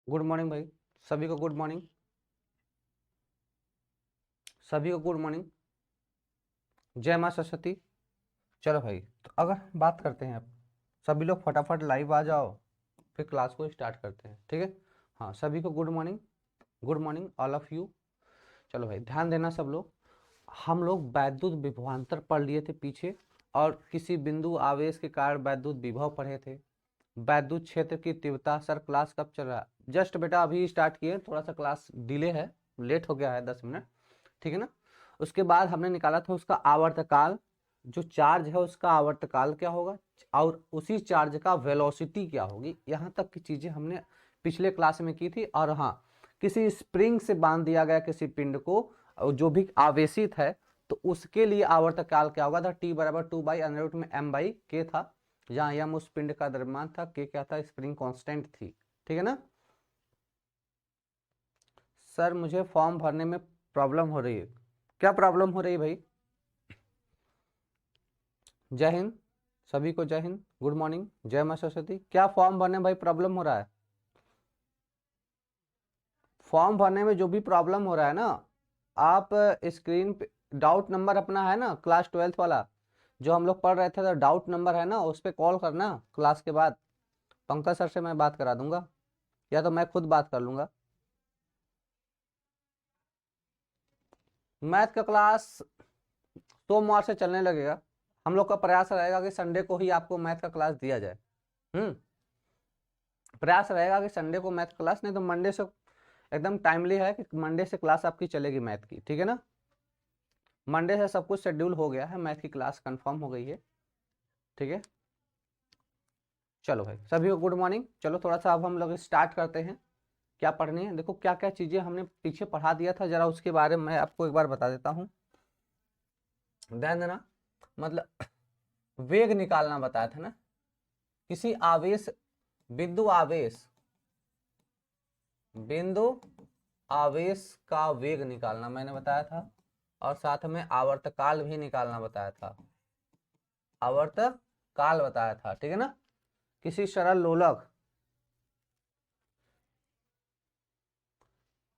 Good morning भाई, सभी को गुड मॉर्निंग। सभी को गुड मॉर्निंग। जय माँ सरस्वती। चलो भाई, तो अगर बात करते हैं अब, सभी लोग फटाफट लाइव आ जाओ, फिर क्लास को स्टार्ट करते हैं, ठीक है। हाँ, सभी को good morning. Good morning all of you. चलो भाई, ध्यान देना सब लोग। हम लोग वैद्युत विभवांतर पढ़ लिए थे पीछे, और किसी बिंदु आवेश के कारण वैद्युत विभव पढ़े थे। वैद्युत क्षेत्र की तीव्रता। सर क्लास कब चल रहा है? जस्ट बेटा अभी स्टार्ट किए, थोड़ा सा क्लास डिले है, लेट हो गया है 10 मिनट, ठीक है ना। उसके बाद हमने निकाला था उसका आवर्तकाल, जो चार्ज है उसका आवर्तकाल क्या होगा, और उसी चार्ज का वेलोसिटी क्या होगी। यहाँ तक की चीजें हमने पिछले क्लास में की थी। और हाँ, किसी स्प्रिंग से बांध दिया गया किसी पिंड को, जो भी आवेशित है, तो उसके लिए आवर्तकाल क्या होगा था, टी बराबर 2/√m/k था, जहां यम उस पिंड का द्रव्यमान था, के क्या था, स्प्रिंग कांस्टेंट थी, ठीक है ना। सर मुझे फॉर्म भरने में प्रॉब्लम हो रही है। क्या प्रॉब्लम हो रही है भाई? जय हिंद, सभी को जय हिंद, गुड मॉर्निंग, जय मां सरस्वती। क्या फॉर्म भरने में भाई प्रॉब्लम हो रहा है? फॉर्म भरने में जो भी प्रॉब्लम हो रहा है ना, आप स्क्रीन पे डाउट नंबर अपना है ना, क्लास 12th वाला जो हम लोग पढ़ रहे थे, तो डाउट नंबर है ना, उस पर कॉल करना क्लास के बाद। पंकज सर से मैं बात करा दूंगा, या तो मैं खुद बात कर लूंगा। मैथ का क्लास सोमवार से चलने लगेगा। हम लोग का प्रयास रहेगा कि संडे को ही आपको मैथ का क्लास दिया जाए। हम्म, प्रयास रहेगा कि संडे को मैथ क्लास, नहीं तो मंडे से एकदम टाइमली है कि मंडे से क्लास आपकी चलेगी मैथ की, ठीक है ना। मंडे से सब कुछ शेड्यूल हो गया है, मैथ की क्लास कंफर्म हो गई है, ठीक है। चलो भाई, सभी को गुड मॉर्निंग। चलो थोड़ा सा अब हम लोग स्टार्ट करते हैं। क्या पढ़नी है, देखो क्या क्या चीजें हमने पीछे पढ़ा दिया था, जरा उसके बारे में मैं आपको एक बार बता देता हूँ, ध्यान देना। मतलब वेग निकालना बताया था ना, किसी आवेश, बिंदु आवेश, बिंदु आवेश का वेग निकालना मैंने बताया था, और साथ में आवर्तकाल भी निकालना बताया था, आवर्तकाल बताया था, ठीक है ना। किसी सरल लोलक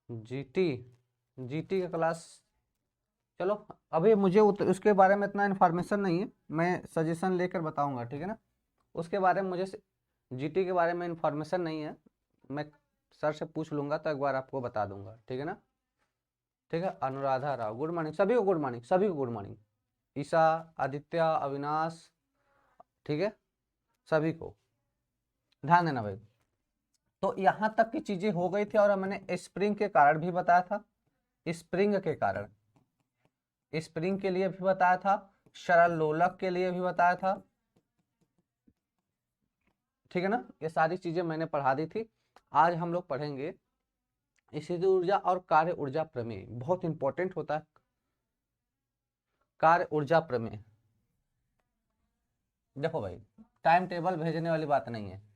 जीटी, जीटी का क्लास, चलो अभी मुझे उसके बारे में इतना इन्फॉर्मेशन नहीं है, मैं सजेशन लेकर बताऊंगा, ठीक है ना। उसके बारे में मुझे जीटी के बारे में इन्फॉर्मेशन नहीं है, मैं सर से पूछ लूंगा तो एक बार आपको बता दूंगा, ठीक है ना। ठीक है, अनुराधा राव, गुड मॉर्निंग, सभी को गुड मॉर्निंग, सभी को गुड मॉर्निंग। ईशा, आदित्य, अविनाश, ठीक है, सभी को ध्यान देना भाई। तो यहाँ तक की चीजें हो गई थी, और मैंने स्प्रिंग के कारण भी बताया था, स्प्रिंग के कारण, स्प्रिंग के लिए भी बताया था, सरल लोलक के लिए भी बताया था, ठीक है ना। ये सारी चीजें मैंने पढ़ा दी थी। आज हम लोग पढ़ेंगे स्थिति ऊर्जा और कार्य ऊर्जा प्रमेय, बहुत इंपॉर्टेंट होता है कार्य ऊर्जा प्रमेय। देखो भाई, टाइम टेबल भेजने वाली बात नहीं है।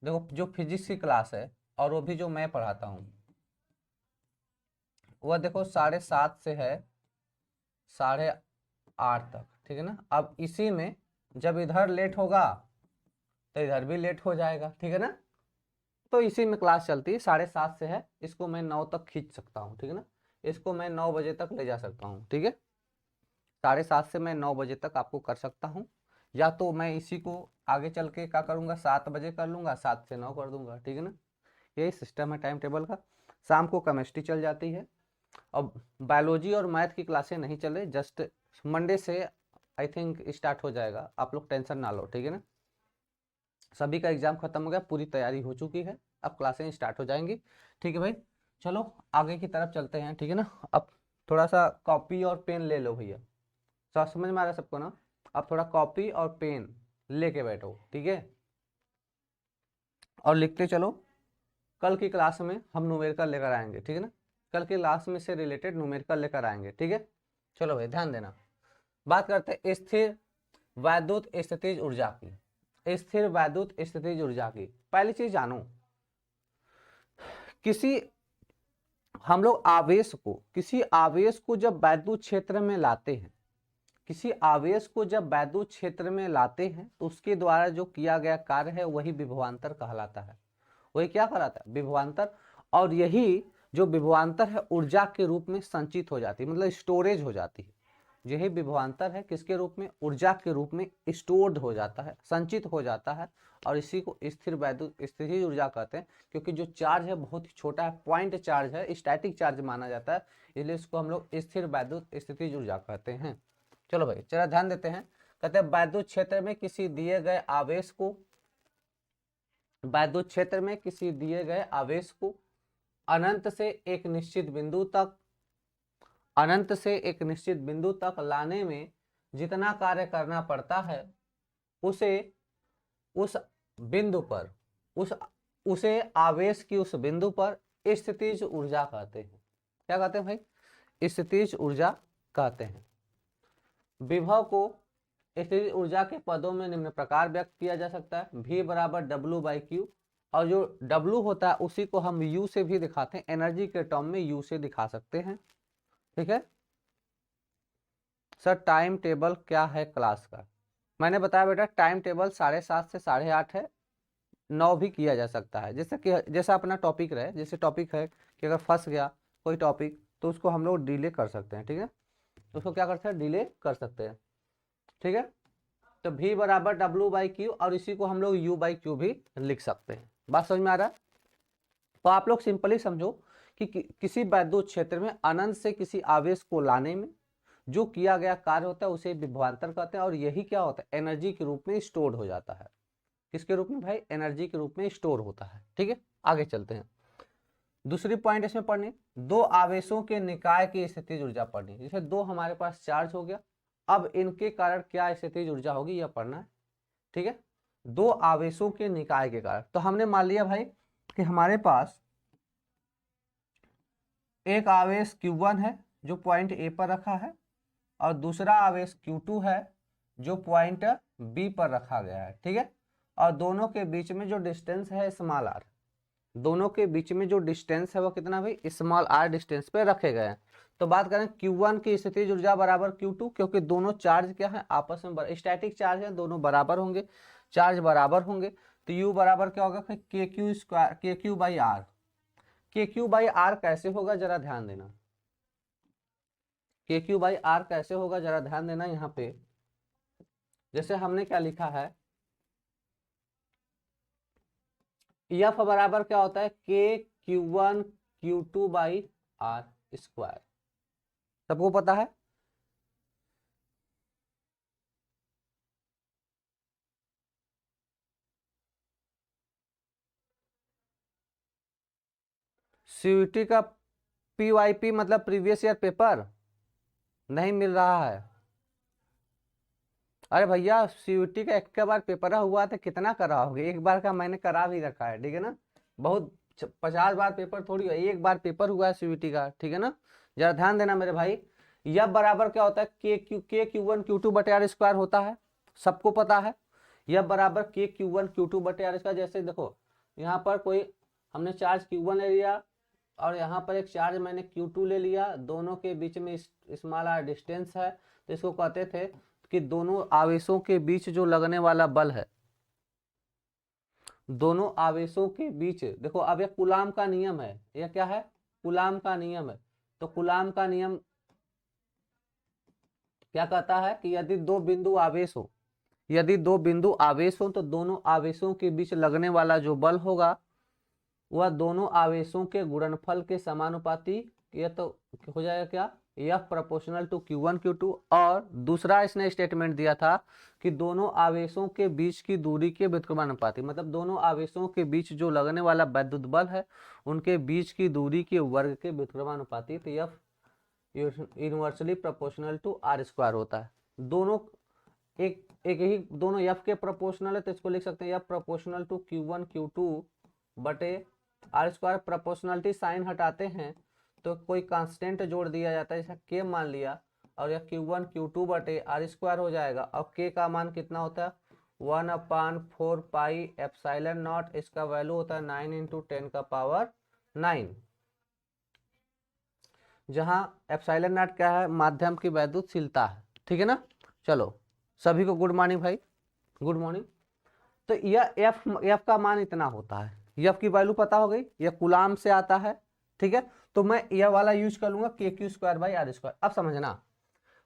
देखो जो फिजिक्स की क्लास है, और वो भी जो मैं पढ़ाता हूँ, वह देखो 7:30 से है 8:30 तक, ठीक है ना। अब इसी में जब इधर लेट होगा तो इधर भी लेट हो जाएगा, ठीक है ना। तो इसी में क्लास चलती है, 7:30 से है, इसको मैं 9 तक खींच सकता हूँ, ठीक है ना। इसको मैं 9 बजे तक ले जा सकता हूँ, ठीक है। 7:30 से मैं 9 बजे तक आपको कर सकता हूँ, या तो मैं इसी को आगे चल के क्या करूँगा, 7 बजे कर लूँगा, 7 से 9 कर दूंगा, ठीक है ना। यही सिस्टम है टाइम टेबल का। शाम को केमिस्ट्री चल जाती है। अब बायोलॉजी और मैथ की क्लासें नहीं चल रही, जस्ट मंडे से आई थिंक स्टार्ट हो जाएगा, आप लोग टेंशन ना लो, ठीक है ना। सभी का एग्जाम खत्म हो गया, पूरी तैयारी हो चुकी है, अब क्लासें स्टार्ट हो जाएंगी, ठीक है भाई। चलो आगे की तरफ चलते हैं, ठीक है ना। अब थोड़ा सा कॉपी और पेन ले लो भैया, सब समझ में आ रहा है सबको ना। अब थोड़ा कॉपी और पेन लेके बैठो, ठीक है, और लिखते चलो। कल की क्लास में हम न्यूमेरिकल लेकर आएंगे, ठीक है ना। कल की क्लास में से रिलेटेड न्यूमेरिकल लेकर आएंगे, ठीक है। चलो भाई ध्यान देना। बात करते हैं स्थिर वैद्युत स्थितिज ऊर्जा की, स्थिर वैद्युत स्थितिज ऊर्जा की। पहली चीज जानो, किसी हम लोग आवेश को, किसी आवेश को जब वैद्युत क्षेत्र में लाते हैं, किसी आवेश को जब वैद्युत क्षेत्र में लाते हैं, तो उसके द्वारा जो किया गया कार्य है वही विभवांतर कहलाता है। वही क्या कराता है, विभवांतर। और यही जो विभवांतर है ऊर्जा के रूप में संचित हो जाती है, मतलब स्टोरेज हो जाती है। यही विभवांतर है किसके रूप में, ऊर्जा के रूप में स्टोर्ड हो जाता है, संचित हो जाता है। और इसी को स्थिर वैद्युत स्थितिज ऊर्जा कहते हैं, क्योंकि जो चार्ज है बहुत ही छोटा है, पॉइंट चार्ज है, स्टैटिक चार्ज माना जाता है, इसलिए इसको हम लोग स्थिर वैद्युत स्थितिज ऊर्जा कहते हैं। चलो भाई जरा ध्यान देते हैं। कहते हैं वैद्युत क्षेत्र में किसी दिए गए आवेश को, वैद्युत क्षेत्र में किसी दिए गए आवेश को अनंत से एक निश्चित बिंदु तक, अनंत से एक निश्चित बिंदु तक लाने में जितना कार्य करना पड़ता है, उसे उस बिंदु पर उसे आवेश की उस बिंदु पर स्थितिज ऊर्जा कहते हैं। क्या कहते हैं भाई, स्थितिज ऊर्जा कहते हैं। विभव को स्थितिज ऊर्जा के पदों में निम्न प्रकार व्यक्त किया जा सकता है, V बराबर W/Q, और जो W होता है उसी को हम U से भी दिखाते हैं, एनर्जी के टर्म में U से दिखा सकते हैं। ठीक है सर, टाइम टेबल क्या है क्लास का? मैंने बताया बेटा टाइम टेबल 7:30 से 8:30 है, 9 भी किया जा सकता है, जैसे कि जैसा अपना टॉपिक रहे। जैसे टॉपिक है कि अगर फंस गया कोई टॉपिक तो उसको हम लोग डिले कर सकते हैं। ठीक है, उसको क्या करते हैं, डिले कर सकते हैं। ठीक है, तो V बराबर W/Q, और इसी को हम लोग U/Q भी लिख सकते हैं। बात समझ में आ रहा है? तो आप लोग सिंपली समझो कि किसी वैद्युत क्षेत्र में अनंत से किसी आवेश को लाने में जो किया गया कार्य होता है उसे विभवांतर कहते हैं, और यही क्या होता है, एनर्जी के रूप में स्टोर हो जाता है। किसके रूप में भाई, एनर्जी के रूप में स्टोर होता है। ठीक है, आगे चलते हैं। दूसरी पॉइंट इसमें पढ़नी, दो आवेशों के निकाय की स्थितिज ऊर्जा पढ़नी। जैसे दो हमारे पास चार्ज हो गया, अब इनके कारण क्या स्थितिज ऊर्जा होगी यह पढ़ना है। ठीक है, दो आवेशों के निकाय के कारण, तो हमने मान लिया भाई कि हमारे पास एक आवेश Q1 है जो पॉइंट A पर रखा है, और दूसरा आवेश Q2 है जो पॉइंट B पर रखा गया है। ठीक है, और दोनों के बीच में जो डिस्टेंस है स्मॉल r, दोनों के बीच में जो डिस्टेंस है वो कितना भाई, स्मॉल r डिस्टेंस पे रखे गए हैं। तो बात करें Q1 की स्थितिज ऊर्जा बराबर Q2, क्योंकि दोनों चार्ज क्या है, आपस में स्टैटिक चार्ज है, दोनों बराबर होंगे, चार्ज बराबर होंगे। तो U बराबर क्या होगा, KQ/R। KQ/R कैसे होगा जरा ध्यान देना, KQ/R कैसे होगा जरा ध्यान देना। यहाँ पे जैसे हमने क्या लिखा है, F बराबर क्या होता है, KQ1Q2/R स्क्वायर, सबको पता है। CUET का PYP मतलब प्रीवियस ईयर पेपर नहीं मिल रहा है। अरे भैया CUET का एक बार पेपर हुआ था, कितना कराओगे, एक बार का मैंने करा भी रखा है। ठीक है ना, बहुत 50 बार पेपर थोड़ी है, एक बार पेपर हुआ है CUET का। ठीक है ना, जरा ध्यान देना मेरे भाई। यह बराबर क्या होता है, KQ1Q2/R स्क्वायर होता है, सबको पता है। यह बराबर KQ1Q2/R स्क्वायर। जैसे देखो यहाँ पर कोई हमने चार्ज Q1 ले लिया, और यहाँ पर एक चार्ज मैंने Q2 ले लिया, दोनों के बीच में स्मॉल r डिस्टेंस है, तो इसको कहते थे कि दोनों आवेशों के बीच जो लगने वाला बल है, दोनों आवेशों के बीच, देखो अब यह कूलाम का नियम है, यह क्या है, कूलाम का नियम है। तो कूलाम का नियम क्या कहता है कि यदि दो बिंदु आवेश हो, यदि दो बिंदु आवेश हो तो दोनों आवेशों के बीच लगने वाला जो बल होगा वह दोनों आवेशों के गुणनफल के समानुपाती, यह तो हो जाएगा क्या, F proportional to Q1 Q2। और दूसरा इसने स्टेटमेंट दिया था कि दोनों आवेशों के बीच की दूरी के व्युत्क्रमानुपाती, मतलब दोनों आवेशों के बीच जो लगने वाला वैद्युत बल है उनके बीच की दूरी के वर्ग के व्युत्क्रमानुपाती, तो F inversely proportional to R square होता है। दोनों एक ही, दोनों F के प्रोपोर्शनल है, तो इसको लिख सकते हैं F proportional to Q1 Q2 बटे R स्क्वायर। प्रोपोर्शनलिटी साइन हटाते हैं तो कोई कांस्टेंट जोड़ दिया जाता है, जैसे K मान लिया, और यह Q1 Q2 बटे R स्क्वायर हो जाएगा। और K का मान कितना होता है, 1/4 पाई एप्सिलॉन नॉट, इसका वैल्यू होता है 9 × 10⁹, जहां एप्सिलॉन नॉट क्या है, माध्यम की वैद्युतशीलता है। ठीक है ना, चलो सभी को गुड मॉर्निंग भाई, गुड मॉर्निंग। तो यह F का मान इतना होता है, एफ की वैल्यू पता हो गई, ये कूलाम से आता है, ठीक है। तो मैं यह वाला यूज कर लूंगा K Q square by R square. अब समझना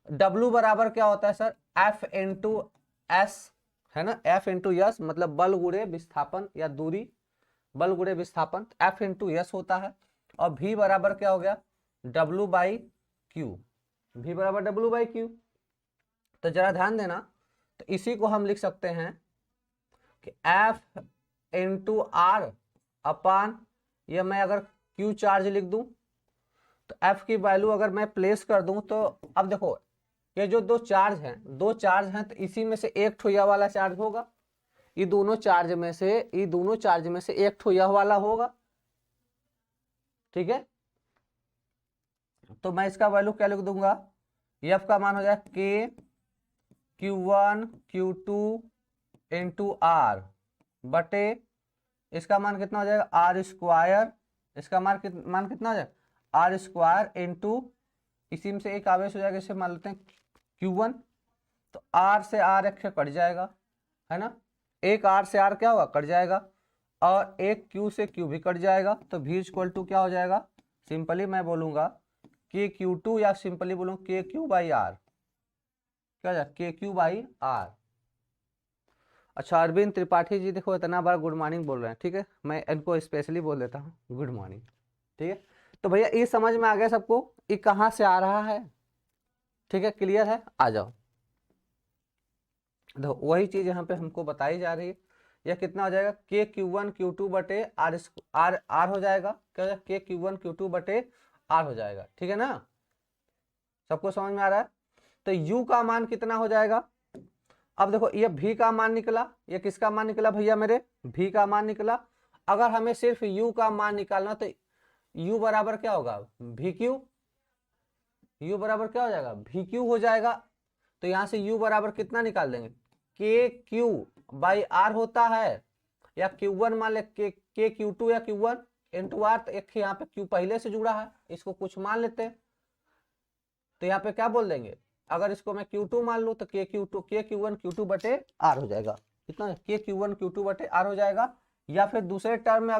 W बराबर क्या होता है सर, F इंटू एस, है ना, F इंटू एस मतलब बल गुणे विस्थापन या दूरी, बल गुणे विस्थापन, F इंटू एस होता है। और V बराबर क्या हो गया, W बाई क्यू, V बराबर W बाई क्यू। तो जरा ध्यान देना, तो इसी को हम लिख सकते हैं कि F इंटू आर अपान, ये मैं अगर Q चार्ज लिख दूं, तो F की वैल्यू अगर मैं प्लेस कर दूं, तो अब देखो ये जो दो चार्ज हैं, तो इसी में से एक ठो यह वाला चार्ज होगा, ये दोनों चार्ज में से एक ठो यह वाला होगा, ठीक है। तो मैं इसका वैल्यू क्या लिख दूंगा, F का मान हो जाएगा के Q1 Q2 इंटू आर बटे, इसका मान कितना हो जाएगा आर स्क्वायर, इसका मान कितना हो जाएगा आर स्क्वायर इंटू, इसी में से एक आवेश हो जाएगा, इसे मान लेते हैं Q1, तो आर से आर एक कट जाएगा, है ना, एक आर से आर क्या होगा कट जाएगा, और एक Q से Q भी कट जाएगा। तो V इक्वल टू क्या हो जाएगा, सिंपली मैं बोलूंगा के Q2 या सिंपली बोलूंगा के क्यू बाई आर, क्या हो जाएगा के क्यू बाई आर। अच्छा अरविंद त्रिपाठी जी देखो इतना बार गुड मॉर्निंग बोल रहे हैं, ठीक है, मैं इनको स्पेशली बोल देता हूँ गुड मॉर्निंग, ठीक है। तो भैया ये समझ में आ गया सबको, ये कहाँ से आ रहा है, ठीक है, क्लियर है, आ जाओ। देखो वही चीज यहाँ पे हमको बताई जा रही है, यह कितना हो जाएगा के Q1 Q2 बटे आर आर आर हो जाएगा, क्या हो जाएगा के Q1 Q2 बटे आर हो जाएगा, ठीक है ना, सबको समझ में आ रहा है। तो U का मान कितना हो जाएगा, अब देखो ये V का मान निकला, ये किसका मान निकला भैया मेरे, V का मान निकला। अगर हमें सिर्फ U का मान निकालना, तो U बराबर क्या होगा VQ, U बराबर क्या हो जाएगा VQ हो जाएगा। तो यहां से U बराबर कितना निकाल देंगे, के क्यू बाई आर होता है, या Q1 मान ले के Q2 या Q1 इंटू आर, तो एक यहाँ पे Q पहले से जुड़ा है, इसको कुछ मान लेते हैं, तो यहाँ पे क्या बोल देंगे, अगर इसको मैं Q2 मान लूं, तो के Q1 Q2 बटे आर हो जाएगा, कितना के Q1 Q2 बटे आर हो जाएगा। या फिर दूसरे टर्म में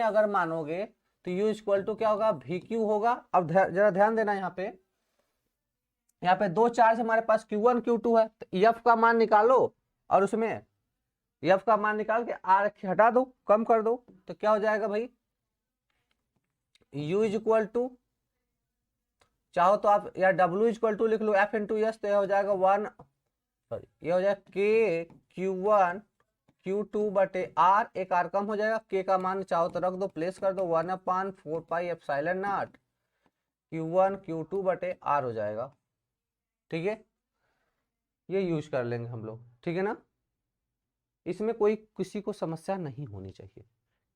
अगर मानोगे, तो U इक्वल टू क्या होगा VQ होगा। अब जरा ध्यान देना, यहाँ पे दो चार्ज हमारे पास Q1 Q2 है, तो F का मान निकालो, और उसमें F का मान निकाल के R हटा दो, कम कर दो, तो क्या हो जाएगा भाई, U इक्वल टू, चाहो तो आप या W इक्वल टू लिख लो F इंटू एस, तो यह हो जाएगा ये हो जाएगा के Q1 Q2 बटे आर, एक आर कम हो जाएगा, के का मान चाहो तो रख दो, प्लेस कर दो 1/4 पाई एप्सिलॉन नॉट Q1 Q2 बटे आर हो जाएगा, ठीक है, ये यूज कर लेंगे हम लोग, ठीक है ना। इसमें कोई किसी को समस्या नहीं होनी चाहिए,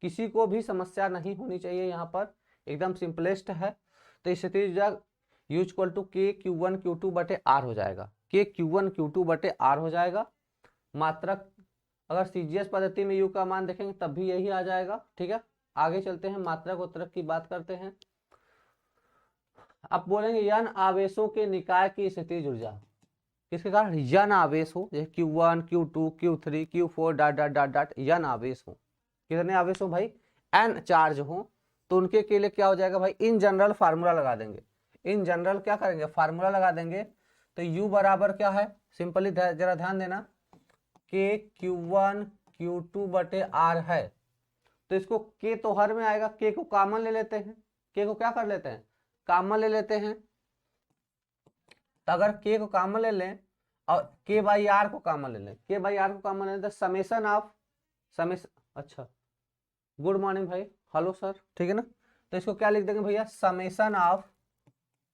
किसी को भी समस्या नहीं होनी चाहिए, यहाँ पर एकदम सिंपलेस्ट है। तो इस U इक्वल टू के Q1 Q2 बटे आर हो जाएगा, के Q1 Q2 बटे आर हो जाएगा। मात्रक अगर सीजीएस पद्धति में U का मान देखेंगे तब भी यही आ जाएगा, ठीक है। आगे चलते हैं, मात्रक उत्तरक की बात करते हैं। आप बोलेंगे यन आवेशों के निकाय की स्थितिज ऊर्जा, किसके कारण, यन आवेश हो, जैसे Q1 Q2 Q3 Q4 dot dot dot dot, यन आवेश हो, कितने आवेश हो भाई, n चार्ज हो, तो उनके के लिए क्या हो जाएगा भाई, इन जनरल फार्मूला लगा देंगे, इन जनरल क्या करेंगे फार्मूला लगा देंगे। तो U बराबर क्या है, सिंपली जरा ध्यान देना, के Q1 Q2 बटे आर है, तो इसको के तो हर में आएगा, के को कॉमन ले लेते हैं, के को क्या कर लेते हैं कॉमन ले लेते हैं। तो अगर के को कॉमन ले लें और के बाई आर को कॉमन ले लें, के बाई आर को कॉमन ले लें, तो समेशन ऑफ अच्छा गुड मॉर्निंग भाई, हेलो सर, ठीक है ना। तो इसको क्या लिख देंगे भैया, समेशन ऑफ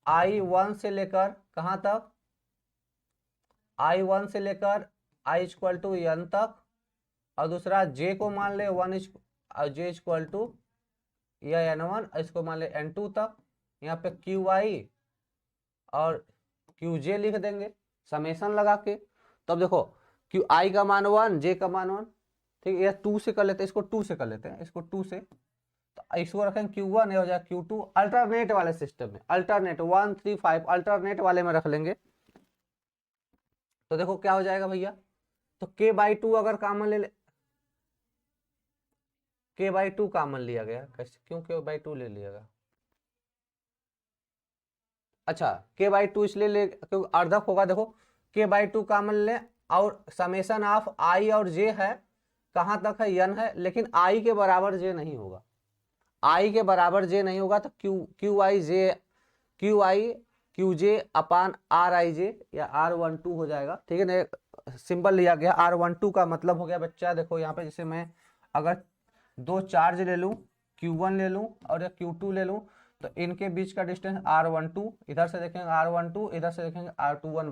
I1 से लेकर कहां तक, I1 से लेकर I इक्वल टू n तक, और दूसरा J को मान ले J इक्वल टू या N1, इसको मान ले N2 तक, यहाँ पे QI और QJ लिख देंगे समेशन लगा के। तो अब देखो QI का मान 1, J का मान 1, ठीक है, 2 से कर लेते हैं, इसको 2 से कर लेते हैं, इसको 2 से, तो इसको रखेंगे Q1, ये हो जाएगा Q2, अल्टरनेट वाले सिस्टम में, अल्टरनेट 1 3 5 अल्टरनेट वाले में रख लेंगे। तो देखो क्या हो जाएगा भैया, तो K/2 अगर कॉमन ले ले, k/2 कॉमन लिया गया, कैसे, क्यों k/2 ले लिया गया? अच्छा, k/2 इसलिए ले क्योंकि अर्धक होगा, देखो k/2 कॉमन ले, और समेशन ऑफ i और j है, कहाँ तक है, n है, लेकिन i के बराबर j नहीं होगा, i के बराबर j नहीं होगा, तो qj अपान rij या r12 हो जाएगा, ठीक है ना, सिंबल लिया गया। r12 का मतलब हो गया बच्चा, देखो यहाँ पे जैसे मैं अगर दो चार्ज ले लूँ, q1 ले लूँ और या q2 ले लूँ, तो इनके बीच का डिस्टेंस r12, इधर से देखेंगे r12, इधर से देखेंगे r21,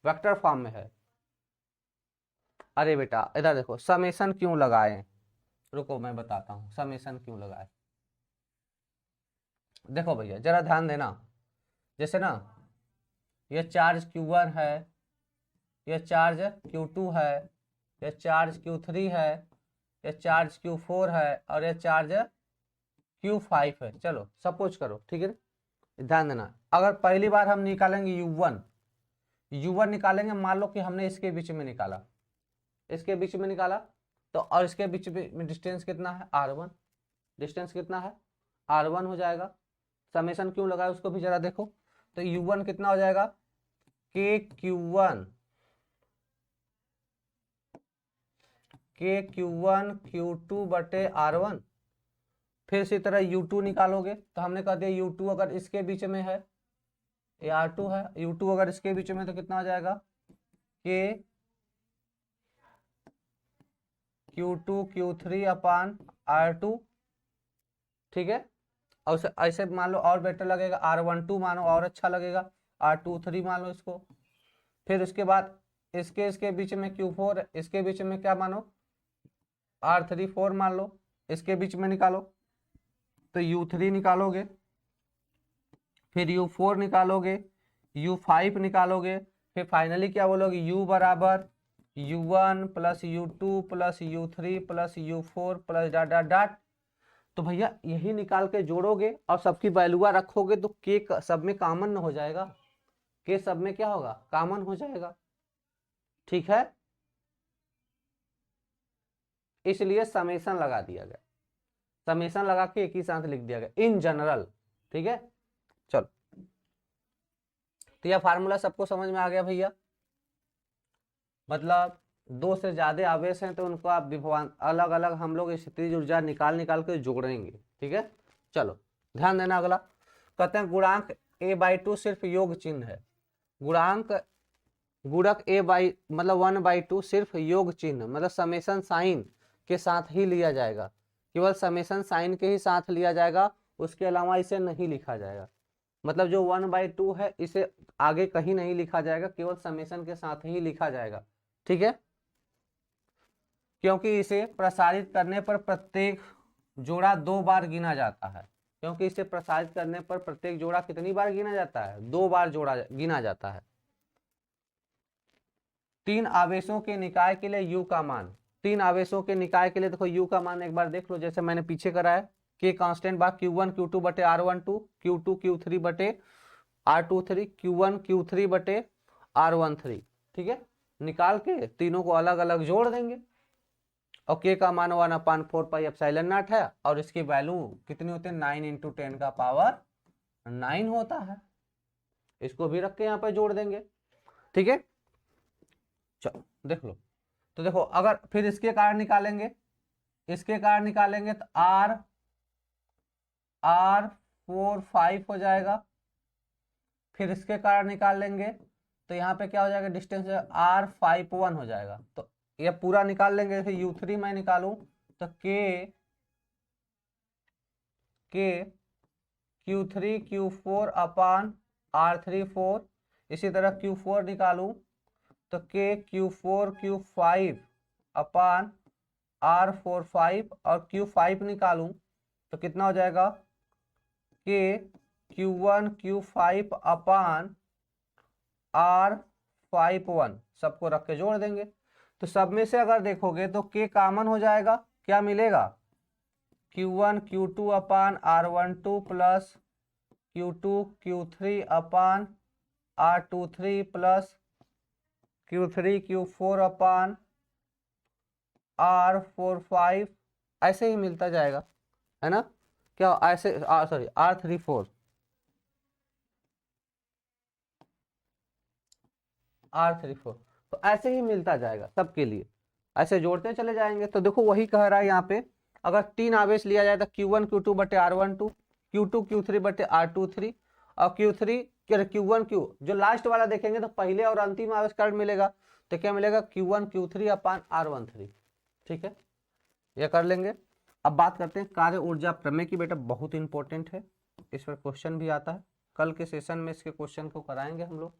वेक्टर फॉर्म में है। अरे बेटा इधर देखो, समेशन क्यों लगाए, रुको मैं बताता हूँ समेशन क्यों लगाए। देखो भैया जरा ध्यान देना, जैसे ना ये चार्ज q1 है, ये चार्ज q2 है, ये चार्ज q3 है, ये चार्ज q4 है, और ये चार्ज q5 है। चलो सपोज करो, ठीक है, ध्यान देना, अगर पहली बार हम निकालेंगे u1 निकालेंगे, मान लो कि हमने इसके बीच में निकाला, इसके बीच में निकाला, तो और इसके बीच में डिस्टेंस कितना है, r1, डिस्टेंस कितना है, r1 हो जाएगा। समेशन क्यों लगाया उसको भी जरा देखो, तो u1 कितना हो जाएगा, k q2 बटे r1। फिर इसी तरह u2 निकालोगे, तो हमने कह दिया u2 अगर इसके बीच में है, ये r2 है, u2 अगर इसके बीच में तो कितना हो जाएगा, k q2 q3 अपान r2, ठीक है। और ऐसे मान लो और बेटर लगेगा, r12 मानो और अच्छा लगेगा, r23 मान लो इसको। फिर उसके बाद इसके बीच में q4, इसके बीच में क्या मानो, r34 मान लो, इसके बीच में निकालो, तो u3 निकालोगे, फिर u4 निकालोगे, u5 निकालोगे, फिर फाइनली क्या बोलोगे, u बराबर u1 plus u2 plus u3 plus u4 plus dot dot dot. तो भैया यही निकाल के जोड़ोगे और सबकी वैल्यूआ रखोगे, तो के सब में कॉमन न हो जाएगा, के सब में क्या होगा, कॉमन हो जाएगा, ठीक है, इसलिए समेशन लगा दिया गया, समेशन लगा के एक ही साथ लिख दिया गया इन जनरल, ठीक है। चलो, तो यह फार्मूला सबको समझ में आ गया भैया, मतलब दो से ज्यादा आवेश हैं तो उनको आप विभवान अलग अलग हम लोग स्थितिज ऊर्जा निकाल के जोड़ेंगे, ठीक है। चलो ध्यान देना, अगला कहते हैं गुणांक a/2 सिर्फ योग चिन्ह है, गुणक मतलब 1/2 सिर्फ योग चिन्ह, मतलब समेशन साइन के साथ ही लिया जाएगा, केवल समेशन साइन के ही साथ लिया जाएगा, उसके अलावा इसे नहीं लिखा जाएगा। मतलब जो 1/2 है इसे आगे कहीं नहीं लिखा जाएगा, केवल समेशन के साथ ही लिखा जाएगा, ठीक है। क्योंकि इसे प्रसारित करने पर प्रत्येक जोड़ा 2 बार गिना जाता है, क्योंकि इसे प्रसारित करने पर प्रत्येक जोड़ा कितनी बार गिना जाता है, 2 बार जोड़ा गिना जाता है। 3 आवेशों के निकाय के लिए यू का मान, 3 आवेशों के निकाय के लिए देखो यू का मान एक बार देख लो, जैसे मैंने पीछे करा है, के कांस्टेंट भाग q1 q2 बटे r12, q2 q3 बटे r23, q1 q3 बटे r13, ठीक है। निकाल के तीनों को अलग अलग जोड़ देंगे, और के का मान 1/4 पाई एप्सिलॉन नॉट है, और इसकी वैल्यू कितनी होती है, 9 × 10 का पावर 9 होता है, इसको भी रख के यहाँ पे जोड़ देंगे, ठीक है। चलो देख लो, तो देखो अगर फिर इसके कारण निकालेंगे, इसके कारण निकालेंगे तो r4 5 हो जाएगा, फिर इसके कारण निकाल लेंगे तो यहाँ पे क्या हो जाएगा, डिस्टेंस r5 1 हो जाएगा, तो ये पूरा निकाल लेंगे। जैसे u3 मैं निकालूं तो k q3 q4 अपान r34, इसी तरह q4 निकालूं तो k q4 q5 अपान r45, और q5 निकालूं तो कितना हो जाएगा, k q1 q5 अपान r51, सबको रख के जोड़ देंगे, तो सब में से अगर देखोगे तो k कॉमन हो जाएगा, क्या मिलेगा, q1 q2 अपान r12 प्लस q2 q3 अपान r23 प्लस q3 q4 अपान r45 ऐसे ही मिलता जाएगा, है ना। क्या ऐसे सॉरी R34 R34, तो ऐसे ही मिलता जाएगा सबके लिए, ऐसे जोड़ते चले जाएंगे। तो देखो वही कह रहा है यहाँ पे, अगर 3 आवेश लिया जाए तो Q1 Q2 बटे R12, Q2 Q3 बटे R23, और Q3 Q1 Q जो लास्ट वाला देखेंगे तो पहले और अंतिम आवेश करंट मिलेगा, तो क्या मिलेगा Q1 Q3 अपान R13। ठीक है, ये कर लेंगे। अब बात करते हैं कार्य ऊर्जा प्रमेय की, बेटा बहुत इंपॉर्टेंट है, इस पर क्वेश्चन भी आता है। कल के सेशन में इसके क्वेश्चन को कराएंगे हम लोग,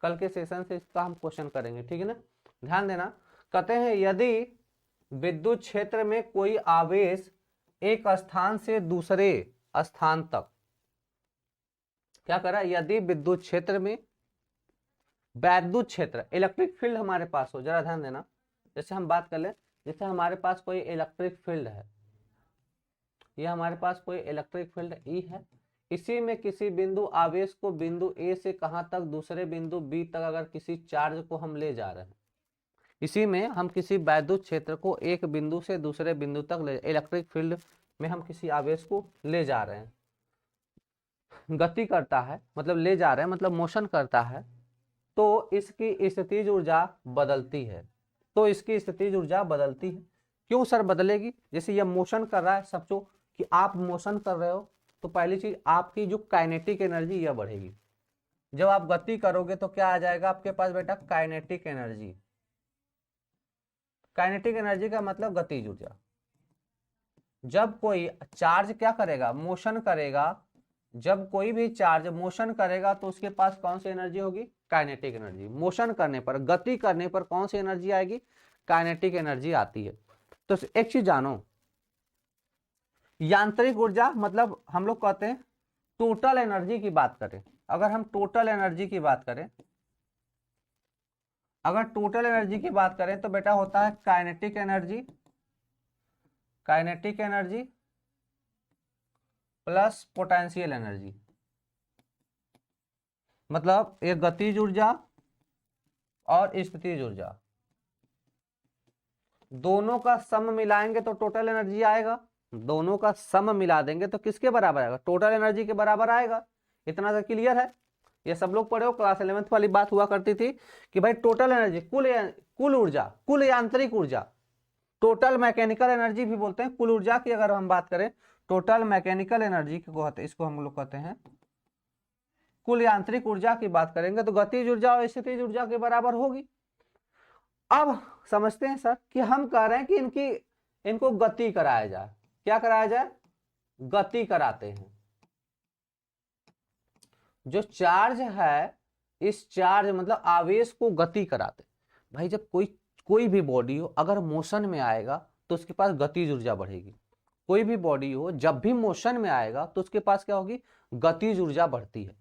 कल के सेशन से इसका हम क्वेश्चन करेंगे, ठीक है ना। ध्यान देना, कहते हैं यदि विद्युत क्षेत्र में कोई आवेश एक स्थान से दूसरे स्थान तक, क्या करा, यदि विद्युत क्षेत्र में, वैद्युत क्षेत्र इलेक्ट्रिक फील्ड हमारे पास हो, जरा ध्यान देना, जैसे हम बात कर ले, जैसे हमारे पास कोई इलेक्ट्रिक फील्ड है, ये हमारे पास कोई इलेक्ट्रिक फील्ड ई है, इसी में किसी बिंदु आवेश को बिंदु ए से कहां तक, दूसरे बिंदु बी तक अगर किसी चार्ज को हम ले जा रहे हैं, इसी में हम किसी वैद्युत क्षेत्र को एक बिंदु से दूसरे बिंदु तक ले, इलेक्ट्रिक फील्ड में हम किसी आवेश को ले जा रहे हैं, गति करता है मतलब ले जा रहे हैं मतलब मोशन करता है, तो इसकी स्थितिज ऊर्जा बदलती है, तो इसकी स्थितिज ऊर्जा बदलती है। क्यों सर बदलेगी, जैसे ये मोशन कर रहा है, समझो कि आप मोशन कर रहे हो, तो पहली चीज आपकी जो काइनेटिक एनर्जी यह बढ़ेगी। जब आप गति करोगे तो क्या आ जाएगा आपके पास बेटा, काइनेटिक एनर्जी। काइनेटिक एनर्जी का मतलब गतिज ऊर्जा। जब कोई चार्ज क्या करेगा, मोशन करेगा, जब कोई भी चार्ज मोशन करेगा तो उसके पास कौन सी एनर्जी होगी, काइनेटिक एनर्जी। मोशन करने पर, गति करने पर कौन सी एनर्जी आएगी, काइनेटिक एनर्जी आती है। तो एक चीज जानो, यांत्रिक ऊर्जा मतलब हम लोग कहते हैं टोटल एनर्जी की बात करें, अगर हम टोटल एनर्जी की बात करें, अगर टोटल एनर्जी की बात करें तो बेटा होता है kinetic energy, kinetic energy plus potential energy, मतलब ये गतिज ऊर्जा और स्थितिज ऊर्जा दोनों का सम मिलाएंगे तो टोटल एनर्जी आएगा, दोनों का सम मिला देंगे तो किसके बराबर आएगा, टोटल एनर्जी के बराबर आएगा। इतना तो क्लियर है, ये सब लोग पढ़े हो, क्लास 11th वाली बात हुआ करती थी कि भाई टोटल एनर्जी, कुल ऊर्जा, कुल यांत्रिक ऊर्जा, टोटल मैकेनिकल एनर्जी भी बोलते हैं। कुल ऊर्जा की अगर हम बात करें, टोटल मैकेनिकल एनर्जी को कहते हैं, इसको हम लोग कहते हैं कुल यांत्रिक ऊर्जा की बात करेंगे तो गतिज ऊर्जा और स्थितिज ऊर्जा के बराबर होगी। अब समझते हैं सर कि हम कह रहे हैं कि इनको गति कराया जाए, क्या कराया जाए, गति कराते हैं। जो चार्ज है, इस चार्ज मतलब आवेश को गति कराते। भाई जब कोई भी बॉडी हो अगर मोशन में आएगा तो उसके पास गतिज ऊर्जा बढ़ेगी, कोई भी बॉडी हो जब भी मोशन में आएगा तो उसके पास क्या होगी, गतिज ऊर्जा बढ़ती है।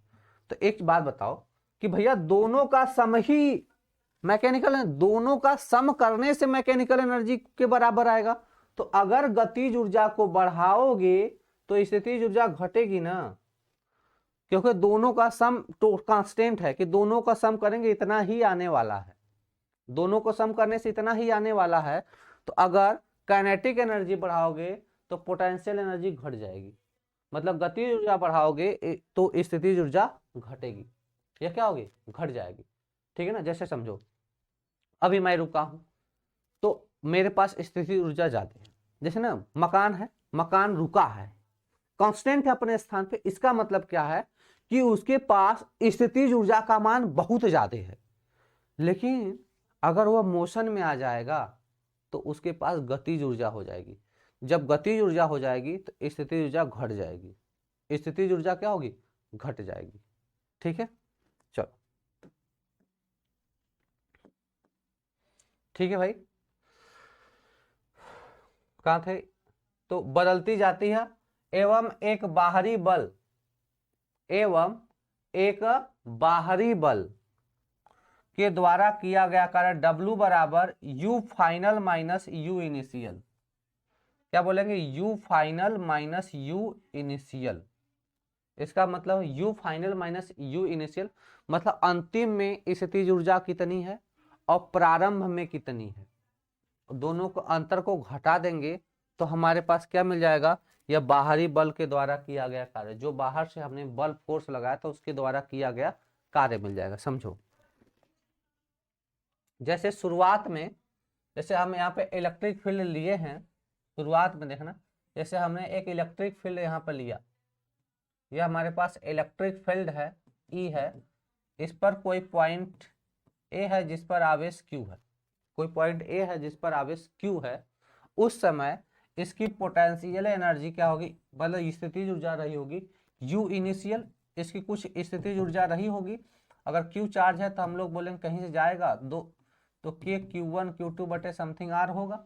तो एक बात बताओ कि भैया दोनों का सम ही मैकेनिकल है, दोनों का सम करने से मैकेनिकल एनर्जी के बराबर आएगा। तो अगर गतिज ऊर्जा को बढ़ाओगे तो स्थितिज ऊर्जा घटेगी ना, क्योंकि दोनों का सम तो कांस्टेंट है कि दोनों का सम करेंगे इतना ही आने वाला है, दोनों को सम करने से इतना ही आने वाला है। तो अगर काइनेटिक एनर्जी बढ़ाओगे तो पोटेंशियल एनर्जी घट जाएगी, मतलब गतिज ऊर्जा बढ़ाओगे तो स्थितिज ऊर्जा घटेगी, यह क्या होगी, घट जाएगी। ठीक है ना, जैसे समझो अभी मैं रुका हूं तो मेरे पास स्थितिज ऊर्जा ज्यादा है, जैसे ना मकान है, मकान रुका है, कांस्टेंट है अपने स्थान पे, इसका मतलब क्या है कि उसके पास स्थितिज ऊर्जा का मान बहुत ज्यादा है। लेकिन अगर वह मोशन में आ जाएगा तो उसके पास गतिज ऊर्जा हो जाएगी, जब गतिज ऊर्जा हो जाएगी तो स्थितिज ऊर्जा घट जाएगी, स्थितिज ऊर्जा क्या होगी, घट जाएगी। ठीक है, चलो ठीक है भाई, कहां थे, तो बदलती जाती है एवं एक बाहरी बल, एवं एक बाहरी बल के द्वारा किया गया कार्य W बराबर U final minus U initial. क्या बोलेंगे, U final minus U initial, इसका मतलब U final minus U initial मतलब अंतिम में स्थितिज ऊर्जा कितनी है और प्रारंभ में कितनी है, दोनों को अंतर को घटा देंगे तो हमारे पास क्या मिल जाएगा, यह बाहरी बल के द्वारा किया गया कार्य, जो बाहर से हमने बल फोर्स लगाया था उसके द्वारा किया गया कार्य मिल जाएगा। समझो, जैसे शुरुआत में, जैसे हम यहाँ पे इलेक्ट्रिक फील्ड लिए हैं, शुरुआत में देखना, जैसे हमने एक इलेक्ट्रिक फील्ड यहाँ पर लिया, यह हमारे पास इलेक्ट्रिक फील्ड है, ई है, इस पर कोई पॉइंट ए है जिस पर आवेश क्यू है, कोई पॉइंट ए है जिस पर आवेश क्यू है। उस समय इसकी पोटेंशियल एनर्जी क्या होगी, मतलब स्थितिज ऊर्जा रही होगी यू इनिशियल, इसकी कुछ स्थितिज ऊर्जा रही होगी। अगर क्यू चार्ज है तो हम लोग बोलेंगे कहीं से जाएगा दो, तो के Q1 Q2 बटे समथिंग आर होगा।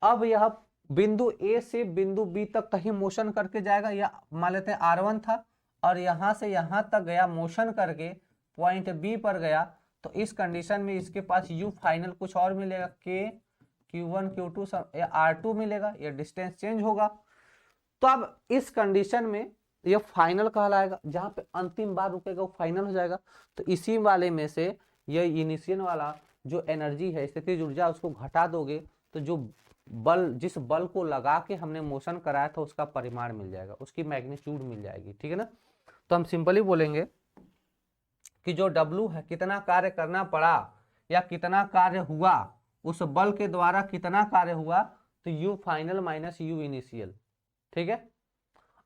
अब यह बिंदु ए से बिंदु बी तक कहीं मोशन करके जाएगा, या मान लेते हैं R1 था और यहां से यहां तक गया मोशन करके, पॉइंट बी पर गया, तो इस कंडीशन में इसके पास यू फाइनल कुछ और मिलेगा, के Q1 Q2 या R2 मिलेगा, या डिस्टेंस चेंज होगा। तो अब इस कंडीशन में ये फाइनल कहलाएगा, जहां पे अंतिम बार रुकेगा वो फाइनल हो जाएगा। तो इसी वाले में से ये इनिशियल वाला जो एनर्जी है, स्थितिज ऊर्जा, उसको घटा दोगे तो जो बल, जिस बल को लगा के हमने मोशन कराया था उसका परिमाण मिल जाएगा, उसकी मैग्नीट्यूड मिल जाएगी। ठीक है ना। तो हम सिंपली बोलेंगे कि जो W है, कितना कार्य करना पड़ा या कितना कार्य हुआ, उस बल के द्वारा कितना कार्य हुआ, तो U final minus U initial. ठीक है,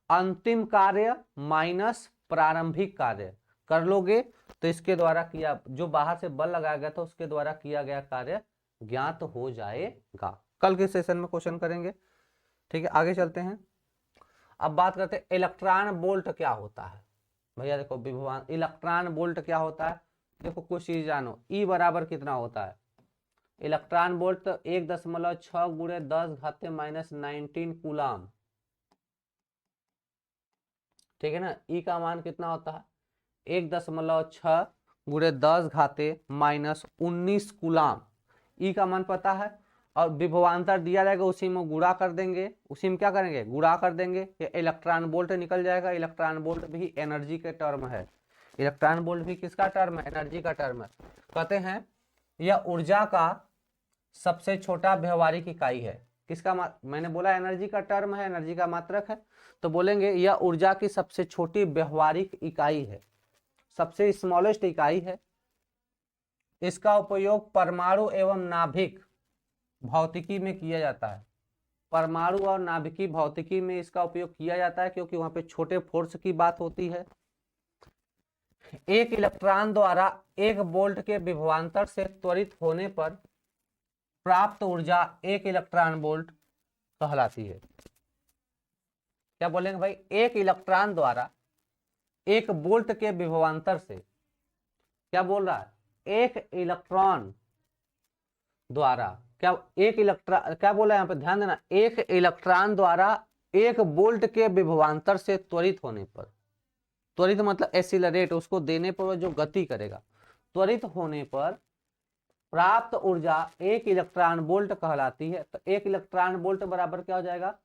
अंतिम कार्य माइनस प्रारंभिक कार्य कर लोगे तो इसके द्वारा किया, जो बाहर से बल लगाया गया था उसके द्वारा किया गया कार्य ज्ञात हो जाएगा। कल के सेशन में क्वेश्चन करेंगे। ठीक है, आगे चलते हैं। अब बात करते हैं इलेक्ट्रॉन वोल्ट क्या होता है। भैया देखो विभवान, इलेक्ट्रॉन वोल्ट क्या होता है, देखो कुछ चीज जानो। ई बराबर कितना होता है, इलेक्ट्रॉन वोल्ट 1.6 गुणे 10 घाते -19 कूलाम। ठीक है ना। ई का मान कितना होता है, 1.6 गुणे 10 घाते -19 कूलाम। ई का मान पता है, और विभवांतर दिया जाएगा, उसी में गुणा कर देंगे, उसी में क्या करेंगे, गुणा कर देंगे, ये इलेक्ट्रॉन वोल्ट निकल जाएगा। इलेक्ट्रॉन वोल्ट भी एनर्जी के टर्म है, इलेक्ट्रॉन वोल्ट भी किसका टर्म है, एनर्जी का टर्म है। कहते हैं यह ऊर्जा का सबसे छोटा व्यवहारिक इकाई है। किसका, मैंने बोला एनर्जी का टर्म है, एनर्जी का मात्रक है, तो बोलेंगे यह ऊर्जा की सबसे छोटी व्यवहारिक इकाई है, सबसे स्मॉलेस्ट इकाई है। इसका उपयोग परमाणु एवं नाभिक भौतिकी में किया जाता है, परमाणु और नाभिकी भौतिकी में इसका उपयोग किया जाता है, क्योंकि वहां पे छोटे फोर्स की बात होती है। एक इलेक्ट्रॉन द्वारा 1 वोल्ट के विभवांतर से त्वरित होने पर प्राप्त ऊर्जा 1 इलेक्ट्रॉन वोल्ट कहलाती है। क्या बोलेंगे भाई, एक इलेक्ट्रॉन द्वारा 1 वोल्ट के विभवांतर से, क्या बोल रहा है, एक इलेक्ट्रॉन द्वारा, क्या एक इलेक्ट्रॉन, क्या बोला यहाँ पे ध्यान देना, एक इलेक्ट्रॉन द्वारा 1 वोल्ट के विभवांतर से त्वरित होने पर, त्वरित मतलब एसिलरेट, उसको देने पर वो जो गति करेगा, त्वरित होने पर प्राप्त ऊर्जा 1 इलेक्ट्रॉन वोल्ट कहलाती है। तो 1 इलेक्ट्रॉन वोल्ट बराबर क्या हो जाएगा,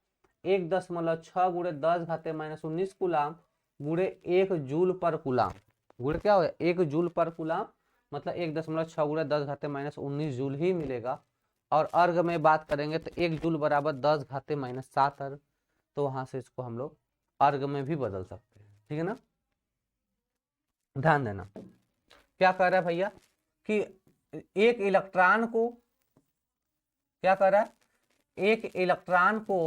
1.6 गुणे 10 घाते -19 कूलाम गुणे 1 जूल पर कूलाम, गुणे क्या हो, 1 जूल पर कूलाम, मतलब 1.6 गुणे 10 घाते -19 जूल ही मिलेगा। और अर्घ में बात करेंगे तो 1 जूल बराबर 10 घाते -7 अर्घ, तो वहां से इसको हम लोग अर्घ में भी बदल सकते हैं। ठीक है ना, ध्यान देना। क्या कह रहा है भैया कि एक इलेक्ट्रॉन को, क्या कर रहा है, एक इलेक्ट्रॉन को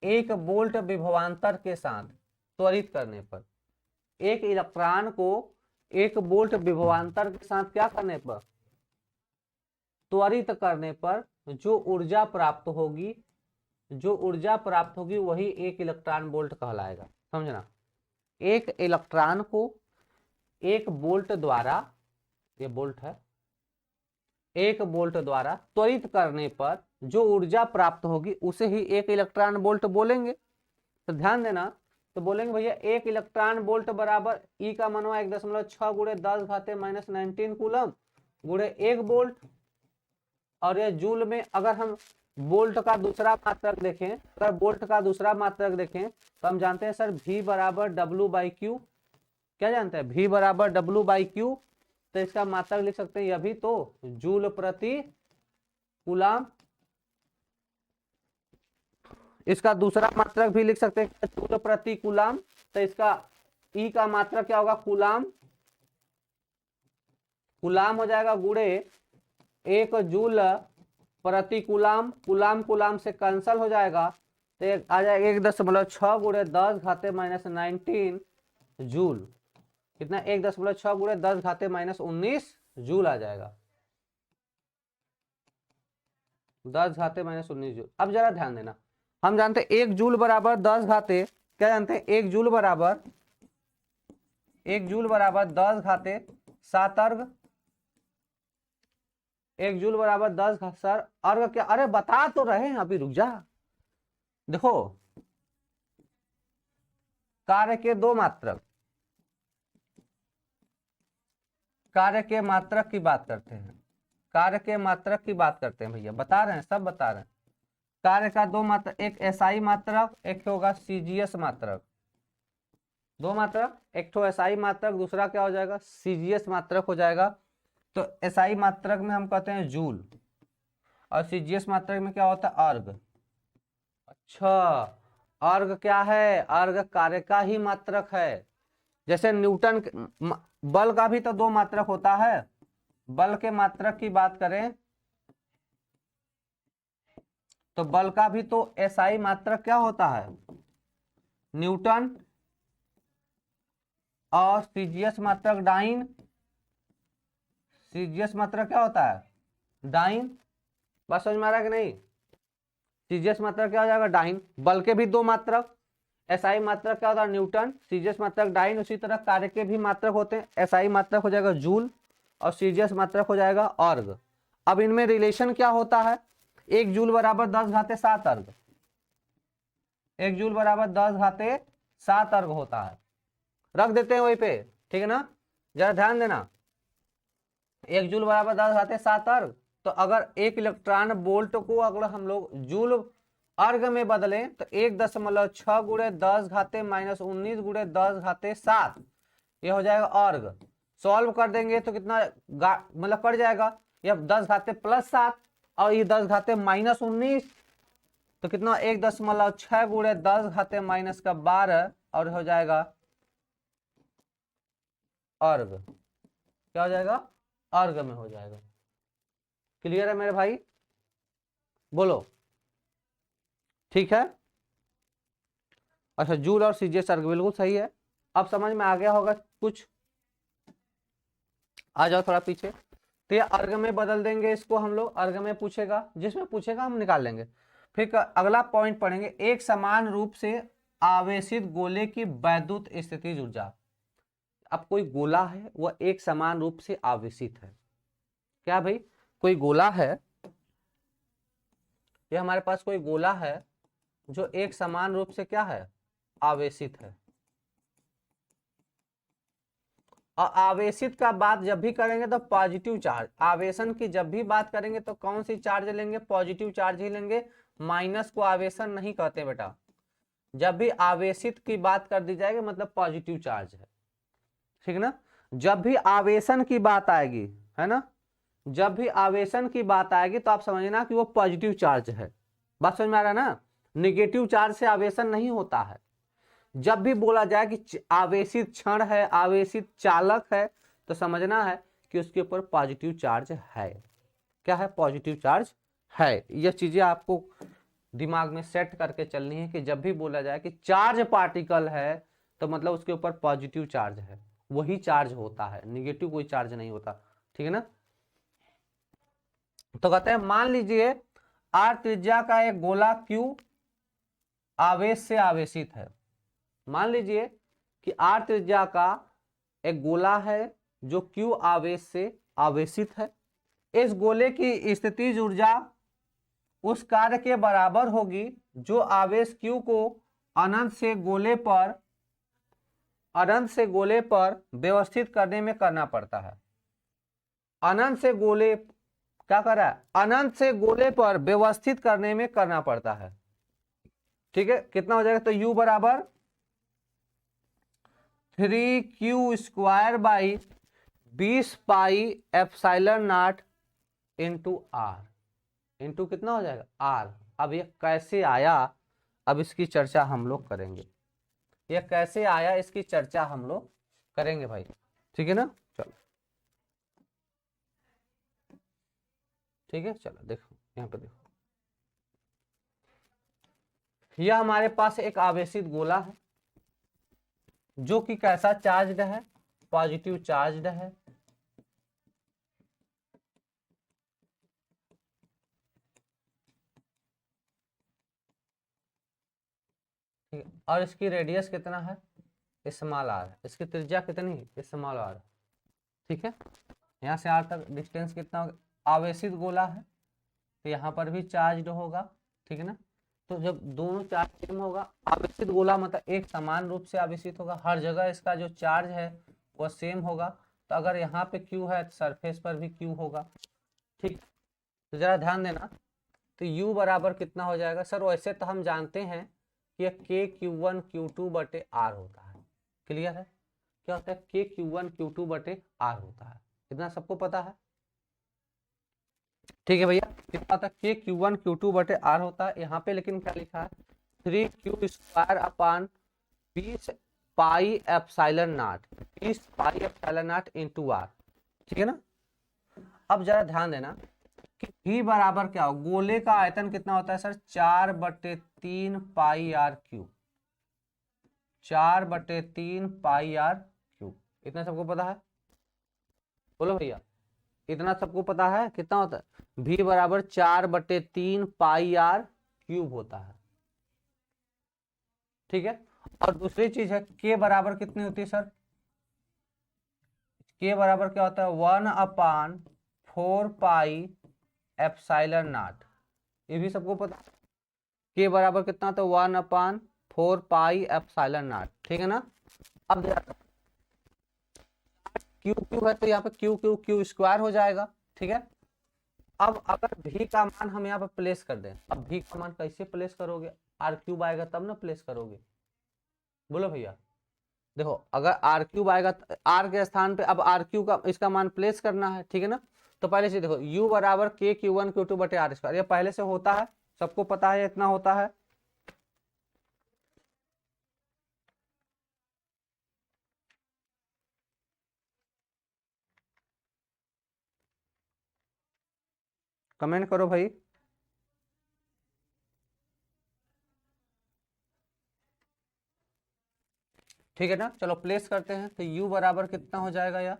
1 वोल्ट विभवांतर के साथ त्वरित करने पर, एक इलेक्ट्रॉन को 1 वोल्ट विभवांतर के साथ क्या करने पर, त्वरित करने पर जो ऊर्जा प्राप्त होगी, जो ऊर्जा प्राप्त होगी वही 1 इलेक्ट्रॉन वोल्ट कहलाएगा। समझना, एक इलेक्ट्रॉन को 1 वोल्ट द्वारा, ये वोल्ट है, 1 वोल्ट द्वारा त्वरित करने पर जो ऊर्जा प्राप्त होगी उसे ही 1 इलेक्ट्रॉन वोल्ट बोलेंगे। तो ध्यान देना, तो बोलेंगे भैया 1 इलेक्ट्रॉन वोल्ट बराबर ई का मान 1.6 गुणे 10 घाते -19 कूलम गुणे 1 वोल्ट, और ये जूल में, अगर हम वोल्ट का दूसरा मात्रक देखें, अगर वोल्ट का दूसरा मात्रक देखें तो हम जानते हैं सर V बराबर W/Q, क्या जानते हैं, V बराबर W/Q, तो इसका मात्रक लिख सकते हैं, यह भी तो जूल प्रति कूलाम। इसका दूसरा मात्रक भी लिख सकते हैं जूल प्रति कूलाम, तो इसका ई का मात्रक क्या होगा, कूलाम। कूलाम हो जाएगा गुणे 1 जूल प्रति कूलाम, कूलाम कूलाम से कैंसल हो जाएगा, तो आ जाएगा 1.6 गुणे 10 घाते -19 जूल। कितना, 1.6 गुणे 10 घाते -19 जूल आ जाएगा, 10 घाते -19 जूल। अब जरा ध्यान देना, हम जानते हैं 1 जूल बराबर 10 घाते, क्या जानते हैं, 1 जूल बराबर 10 घाते 7 अर्घ। 1 जूल बराबर 10 सर अर्घ क्या, अरे बता तो रहे हैं, अभी रुक जा। देखो कार्य के दो मात्रक, कार्य के मात्रक की बात करते हैं, कार्य के मात्रक की बात करते हैं भैया, बता रहे हैं, सब बता रहे हैं। कार्य का दो मात्रक, एक एसआई मात्रक, एक होगा सीजीएस मात्रक। दो मात्रक, एक तो एसआई मात्रक, दूसरा क्या हो जाएगा, सीजीएस मात्रक हो जाएगा। तो एसआई मात्रक में हम कहते हैं जूल, और सीजीएस मात्रक में क्या होता है, अर्घ। अच्छा, अर्घ क्या है, अर्घ कार्य का ही मात्रक है। जैसे न्यूटन बल का भी तो दो मात्रक होता है, बल के मात्रक की बात करें तो बल का भी तो एसआई मात्रक क्या होता है, न्यूटन, और सीजीएस मात्रक डाइन। सीजीएस मात्रक क्या होता है, डाइन। बात समझ में आ रहा है कि नहीं, सीजीएस मात्रक क्या हो जाएगा, डाइन। बल के भी दो मात्रक, एसआई मात्रक क्या होता है, न्यूटन, सीजीएस मात्रक डाइन। उसी तरह कार्य के भी मात्रक होते हैं, एसआई मात्रक हो जाएगा जूल, और सीजीएस मात्रक हो जाएगा अर्घ। अब इनमें रिलेशन क्या होता है, 1 जूल बराबर 10 घाते 7 अर्घ, 1 जूल बराबर 10 घाते 7 अर्घ होता है। रख देते हैं वहीं पे, ठीक है ना, जरा ध्यान देना। 1 जूल बराबर 10 घाते 7 अर्घ, तो अगर 1 इलेक्ट्रॉन वोल्ट को अगर हम लोग जूल अर्घ में बदलें तो 1.6 गुणे 10 घाते -19 गुणे 10 घाते 7, ये हो जाएगा अर्घ। सॉल्व कर देंगे तो कितना मतलब कट जाएगा, ये 10 घाते +7 और ये 10 घाते -19, तो कितना 1.6 गुणे 10 घाते -12 और हो जाएगा अर्घ। क्या हो जाएगा, अर्घ में हो जाएगा। क्लियर है मेरे भाई, बोलो, ठीक है। अच्छा, जूल और सीजीएस अर्घ बिल्कुल सही है। अब समझ में आ गया होगा कुछ, आ जाओ थोड़ा पीछे। तो ये अर्घ में बदल देंगे इसको हम लोग, अर्घ में पूछेगा, जिसमें पूछेगा हम निकाल लेंगे। फिर अगला पॉइंट पढ़ेंगे, एक समान रूप से आवेशित गोले की वैद्युत स्थितिज ऊर्जा। अब कोई गोला है वह एक समान रूप से आवेशित है, क्या भाई, कोई गोला है, ये हमारे पास कोई गोला है जो एक समान रूप से क्या है, आवेशित है। और आवेशित का बात जब भी करेंगे तो पॉजिटिव चार्ज, आवेशन की जब भी बात करेंगे तो कौन सी चार्ज लेंगे, पॉजिटिव चार्ज ही लेंगे, माइनस को आवेशन नहीं कहते बेटा। जब भी आवेशित की बात कर दी जाएगी मतलब पॉजिटिव चार्ज है, ठीक है ना। जब भी आवेशन की बात आएगी, है ना, जब भी आवेशन की बात आएगी तो आप समझना कि वो पॉजिटिव चार्ज है। बात समझ में आ रहा है ना, निगेटिव चार्ज से आवेशन नहीं होता है। जब भी बोला जाए कि आवेशित क्षण है, आवेशित चालक है, तो समझना है कि उसके ऊपर पॉजिटिव चार्ज है। क्या है, पॉजिटिव चार्ज है। यह चीजें आपको दिमाग में सेट करके चलनी है कि जब भी बोला जाए कि चार्ज पार्टिकल है तो मतलब उसके ऊपर पॉजिटिव चार्ज है, वही चार्ज होता है, निगेटिव कोई चार्ज नहीं होता, ठीक है ना। तो कहते हैं मान लीजिए आर त्रिज्या का एक गोला क्यू आवेश से आवेशित है। मान लीजिए कि आर त्रिज्या का एक गोला है जो क्यू आवेश से आवेशित है। इस गोले की स्थितिज ऊर्जा उस कार्य के बराबर होगी जो आवेश क्यू को अनंत से गोले पर व्यवस्थित करने में करना पड़ता है। अनंत से गोले क्या कर रहा है, अनंत से गोले पर व्यवस्थित करने में करना पड़ता है, ठीक है। कितना हो जाएगा, तो U बराबर 3q² 20 pi epsilon not into R. Into कितना हो जाएगा आर। अब ये कैसे आया, अब इसकी चर्चा हम लोग करेंगे। ये कैसे आया इसकी चर्चा हम लोग करेंगे भाई, ठीक है ना। चलो ठीक है, चलो देखो यहाँ पे देखो, यह हमारे पास एक आवेशित गोला है जो कि कैसा चार्ज्ड है, पॉजिटिव चार्ज्ड है। ठीक है, और इसकी रेडियस कितना है, स्मॉल आर। इसकी त्रिज्या कितनी है, स्मॉल आर। ठीक है, यहाँ से आर तक डिस्टेंस कितना होगा, आवेशित गोला है तो यहाँ पर भी चार्ज होगा, ठीक है ना। तो जब दोनों चार्ज सेम होगा, आवेशित गोला मतलब एक समान रूप से आवेशित होगा, हर जगह इसका जो चार्ज है वह सेम होगा। तो अगर यहाँ पे Q है तो सरफेस पर भी Q होगा। ठीक, तो जरा ध्यान देना। तो U बराबर कितना हो जाएगा सर, वैसे तो हम जानते हैं कि यह KQ1 Q2 बटे R होता है। क्लियर है, क्या होता है KQ1 Q2 बटे R होता है, इतना सबको पता है। ठीक है भैया, कितना होता है KQ1 Q2 बटे R होता है। यहाँ पे लेकिन क्या लिखा है 3Q square upon 20 pi epsilon not, 20 pi epsilon not into R। ठीक है ना। अब जरा ध्यान देना कि V बराबर क्या हो, गोले का आयतन कितना होता है सर, 4/3 पाई R क्यूब, 4/3 पाई R क्यूब। इतना सबको पता है, बोलो भैया, इतना सबको पता है कितना होता है, V बराबर 4/3 पाई R क्यूब होता है। ठीक है, और दूसरी चीज है K बराबर कितनी होती है सर, K बराबर क्या होता है 1/4 पाई एप्सिलॉन नॉट। ये भी सबको पता है, K बराबर कितना होता है 1/4 पाई एप्सिलॉन नॉट। ठीक है ना। अब क्यू क्यू है तो यहाँ पे क्यू क्यू क्यू स्क्वायर हो जाएगा। ठीक है, अब अगर भी का मान हम यहाँ पे प्लेस कर दें, अब भी का मान कैसे प्लेस करोगे, आर क्यूब आएगा तब ना प्लेस करोगे, बोलो भैया। देखो अगर आर क्यूब आएगा, आर के स्थान पे अब आर क्यू का इसका मान प्लेस करना है। ठीक है ना, तो पहले से देखो u बराबर KQ1 Q2 बटे R स्क्वायर, ये पहले से होता है, सबको पता है इतना होता है। कमेंट करो भाई। ठीक है ना, चलो प्लेस करते हैं। तो u बराबर कितना हो जाएगा यार,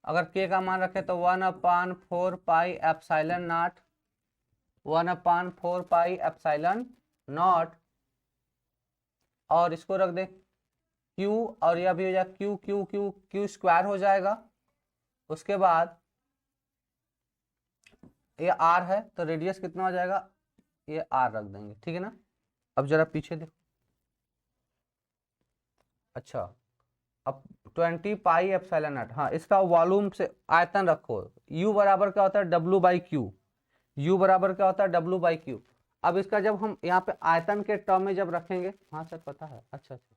अगर k का मान रखे तो 1/4 पाई epsilon not, 1/4 pi epsilon not, और इसको रख दे q, और यह भी हो जाएगा q q q q square हो जाएगा। उसके बाद ये r है तो रेडियस कितना हो जाएगा, ये r रख देंगे। ठीक है ना, अब जरा पीछे देखो। अच्छा, अब 20 पाई एप्सिलॉन नॉट, हाँ इसका वॉल्यूम से आयतन रखो, u बराबर क्या होता है W/Q, u बराबर क्या होता है W/Q। अब इसका जब हम यहाँ पे आयतन के टर्म में जब रखेंगे, हाँ सर पता है, अच्छा अच्छा,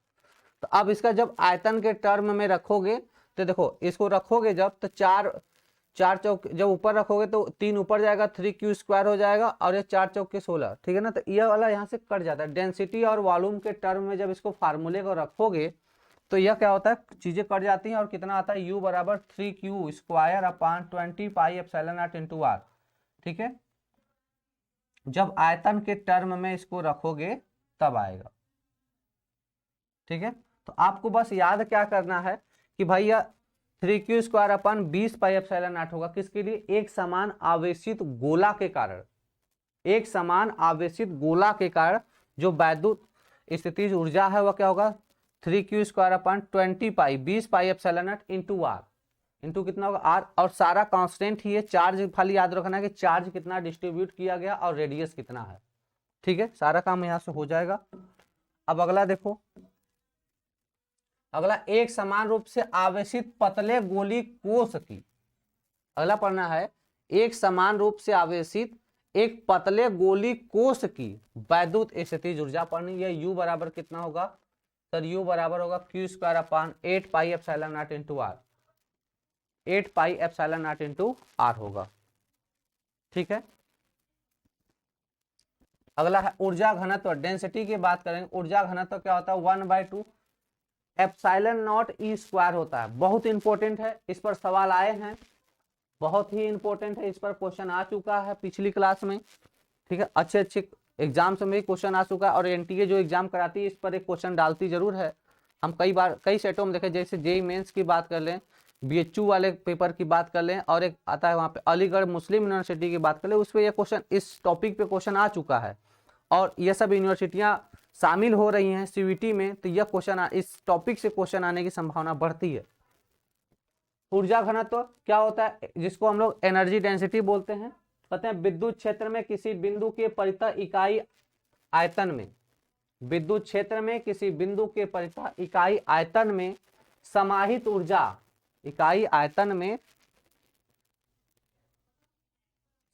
तो अब इसका जब आयतन के टर्म में रखोगे तो देखो इसको रखोगे जब, तो चार चार चौक जब ऊपर रखोगे तो 3 ऊपर जाएगा, 3Q स्क्वायर हो जाएगा, और ये 4 चौक के 16। ठीक है ना, तो ये वाला यहाँ से कट जाता है। डेंसिटी और वॉल्यूम के टर्म में जब इसको फार्मूले को रखोगे तो यह क्या होता है, चीजें कट जाती हैं और कितना आता है u बराबर 3Q square upon 20 pi epsilon not into R। ठीक है, जब आयतन के टर्म में इसको रखोगे तब आएगा। ठीक है, तो आपको बस याद क्या करना है कि भैया 3Q square upon 20 pi epsilon not होगा, किसके लिए, एक समान आवेशित गोला के कारण, एक समान आवेशित गोला के कारण जो वैद्युत स्थितिज ऊर्जा है वह क्या होगा 3Q square upon 20 pi epsilon not into R, into कितना होगा R, और सारा कांस्टेंट ही है, चार्ज खाली याद रखना है कि चार्ज कितना डिस्ट्रीब्यूट किया गया और रेडियस कितना है। ठीक है, सारा काम यहां से हो जाएगा। अब अगला देखो, अगला एक समान रूप से आवेशित पतले गोली कोश की, अगला पढ़ना है, एक समान रूप से आवेशित एक पतले गोली कोश की वैद्युत स्थितिज ऊर्जा पढ़नी है। u बराबर कितना होगा सर, u बराबर होगा Q square upon 8 pi epsilon not into R, 8 pi epsilon not into R होगा। ठीक है। अगला है ऊर्जा घनत्व, डेंसिटी की बात करेंगे। ऊर्जा घनत्व क्या होता है, 1/2 एप्सिलॉन नॉट ई स्क्वायर होता है। बहुत इंपॉर्टेंट है, इस पर सवाल आए हैं, बहुत ही इंपॉर्टेंट है, इस पर क्वेश्चन आ चुका है पिछली क्लास में। ठीक है, अच्छे अच्छे एग्जाम्स में क्वेश्चन आ चुका है, और एनटीए जो एग्जाम कराती है इस पर एक क्वेश्चन डालती जरूर है। हम कई बार कई सेटों में देखे, जैसे जेई मेंस की बात कर लें, बीएचयू वाले पेपर की बात कर लें, और एक आता है वहाँ पे अलीगढ़ मुस्लिम यूनिवर्सिटी की बात कर लें, उस पर यह क्वेश्चन, इस टॉपिक पे क्वेश्चन आ चुका है। और ये सब यूनिवर्सिटियाँ शामिल हो रही हैं सीवीटी में, तो यह क्वेश्चन, इस टॉपिक से क्वेश्चन आने की संभावना बढ़ती है। ऊर्जा घनत्व क्या होता है, जिसको हम लोग एनर्जी डेंसिटी बोलते हैं। कहते हैं विद्युत क्षेत्र में किसी बिंदु के परितः इकाई आयतन में, विद्युत क्षेत्र में किसी बिंदु के परितः इकाई आयतन में समाहित ऊर्जा, इकाई आयतन में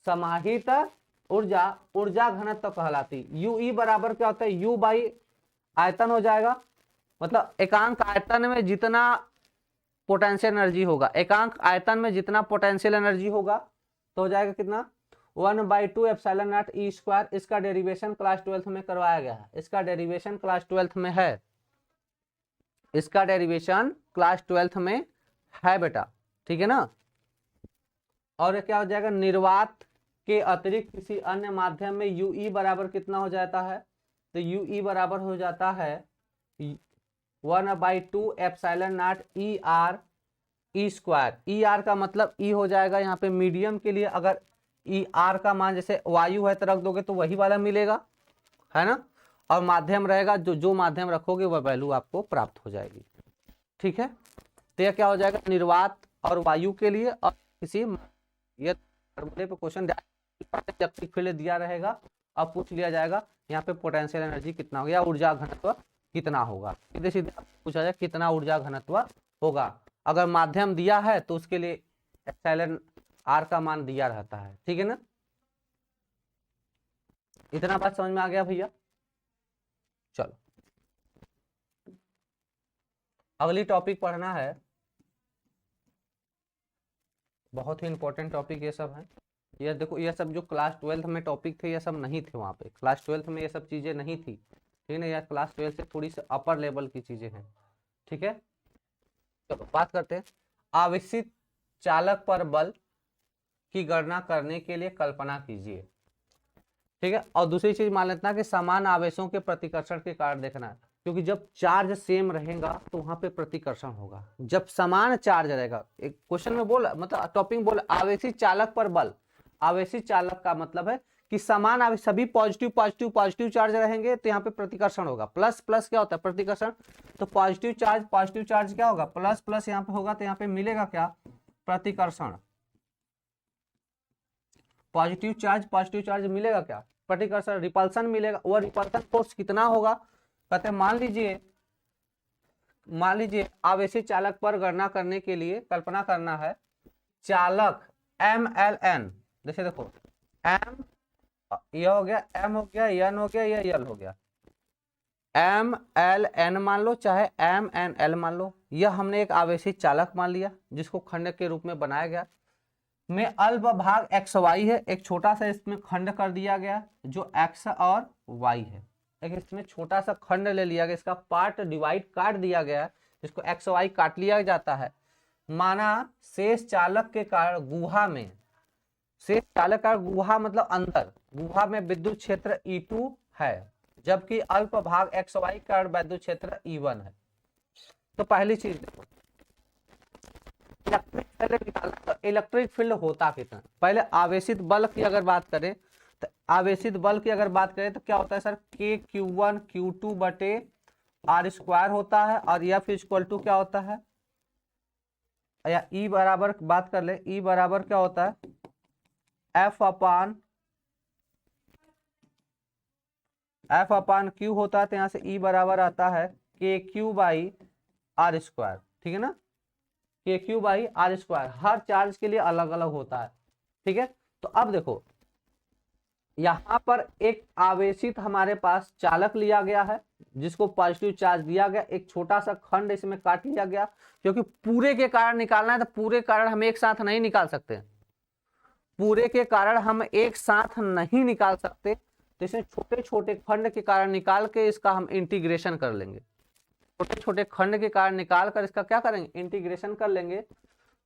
समाहित ऊर्जा ऊर्जा घनत्व कहलाती। यू ई बराबर क्या होता है, यू बाई आयतन हो जाएगा, मतलब एकांक आयतन में जितना पोटेंशियल एनर्जी होगा, एकांक आयतन में जितना पोटेंशियल एनर्जी होगा तो हो जाएगा कितना, 1/2 एप्सिलॉन नॉट ई स्क्वायर। इसका डेरिवेशन क्लास 12th में करवाया गया है, इसका डेरिवेशन क्लास 12th में है, इसका डेरिवेशन क्लास 12th में है बेटा, ठीक है ना। और क्या हो जाएगा, निर्वात के अतिरिक्त किसी अन्य माध्यम में यू ई बराबर कितना हो जाता है, तो यू ई बराबर हो जाता है 1/2 epsilon not E R E square. E R का मतलब ई हो जाएगा यहाँ पे मीडियम के लिए, अगर ई आर का मान जैसे वायु है तो रख दोगे तो वही वाला मिलेगा, है ना। और माध्यम रहेगा, जो माध्यम रखोगे वह वैल्यू आपको प्राप्त हो जाएगी, ठीक है। तो यह क्या हो जाएगा, निर्वात और वायु के लिए, और किसी ये फॉर्मूले पे क्वेश्चन इलेक्ट्रिक फील्ड दिया रहेगा और पूछ लिया जाएगा यहाँ पे पोटेंशियल एनर्जी कितना होगा या ऊर्जा घनत्व कितना होगा, सीधे सीधे पूछा जाए कितना ऊर्जा घनत्व होगा। अगर माध्यम दिया है तो उसके लिए एप्सिलॉन आर का मान दिया रहता है, ठीक है ना। इतना बात समझ में आ गया भैया। चलो अगली टॉपिक पढ़ना है, बहुत ही इंपॉर्टेंट टॉपिक ये सब है। ये देखो, ये सब जो क्लास 12th में टॉपिक थे ये सब नहीं थे वहाँ पे, क्लास 12th में ये सब चीज़ें नहीं थी, ठीक है ना। यह क्लास 12 से थोड़ी सी अपर लेवल की चीज़ें हैं, ठीक है। चलो बात करते हैं, आवेशित चालक पर बल की गणना करने के लिए कल्पना कीजिए, ठीक है। और दूसरी चीज मान लेना कि समान आवेशों के प्रतिकर्षण के कारण देखना है, क्योंकि जब चार्ज सेम रहेगा तो वहां पे प्रतिकर्षण होगा, जब समान चार्ज रहेगा। एक क्वेश्चन में बोला, मतलब टॉपिक बोला आवेशित चालक पर बल। आवेशित चालक का मतलब है कि समान आवेश, सभी पॉजिटिव पॉजिटिव पॉजिटिव चार्ज रहेंगे तो यहाँ पे प्रतिकर्षण होगा। प्लस प्लस क्या होता है, प्रतिकर्षण। तो पॉजिटिव चार्ज क्या होगा, प्लस प्लस यहाँ पे होगा, तो यहाँ पे मिलेगा क्या, प्रतिकर्षण। पॉजिटिव चार्ज मिलेगा क्या, प्रतिकर्षण। रिपल्सन मिलेगा, वह रिपल्सन फोर्स कितना होगा, कहते हैं मान लीजिए आवेशित चालक पर गणना करने के लिए कल्पना करना है, चालक MLN, जैसे देखो M यह हो गया, M हो गया, N हो गया, यह L हो गया, MLN मान लो चाहे MNL मान लो। यह हमने एक आवेशित चालक मान लिया जिसको खंड के रूप में बनाया गया, में अल्प भाग XY है, एक छोटा सा इसमें खंड कर दिया गया जो X और Y है, एक इसमें छोटा सा खंड ले लिया गया, इसका पार्ट डिवाइड काट दिया गया, जिसको XY काट लिया जाता है। माना शेष चालक के कारण गुहा में, शेष चालक का गुहा मतलब अंदर, गुहा में विद्युत क्षेत्र E2 है, जबकि अल्प भाग XY का विद्युत क्षेत्र E1 है। तो पहली चीज देखो, इलेक्ट्रिक फील्ड होता कितना। पहले आवेशित बल की अगर बात करें तो आवेशित बल की अगर बात करें तो क्या होता है सर, KQ1 Q2 बटे R स्क्वायर होता है, और F इक्वल टू क्या होता है, या E बराबर बात कर ले, E बराबर क्या होता है, F अपान Q होता है, तो यहाँ से E बराबर आता है KQ बाई R स्क्वायर, ठीक है ना। KQ by R square her charge के लिए अलग अलग होता है, ठीक है। तो अब देखो यहाँ पर एक आवेशित हमारे पास चालक लिया गया है जिसको पॉजिटिव चार्ज दिया गया, एक छोटा सा खंड इसमें काट लिया गया, क्योंकि पूरे के कारण निकालना है तो पूरे कारण हम एक साथ नहीं निकाल सकते, पूरे के कारण हम एक साथ नहीं निकाल सकते, तो इसे छोटे छोटे खंड के कारण निकाल के इसका हम इंटीग्रेशन कर लेंगे। छोटे छोटे खंड के कारण निकाल कर इसका क्या करेंगे, इंटीग्रेशन कर लेंगे।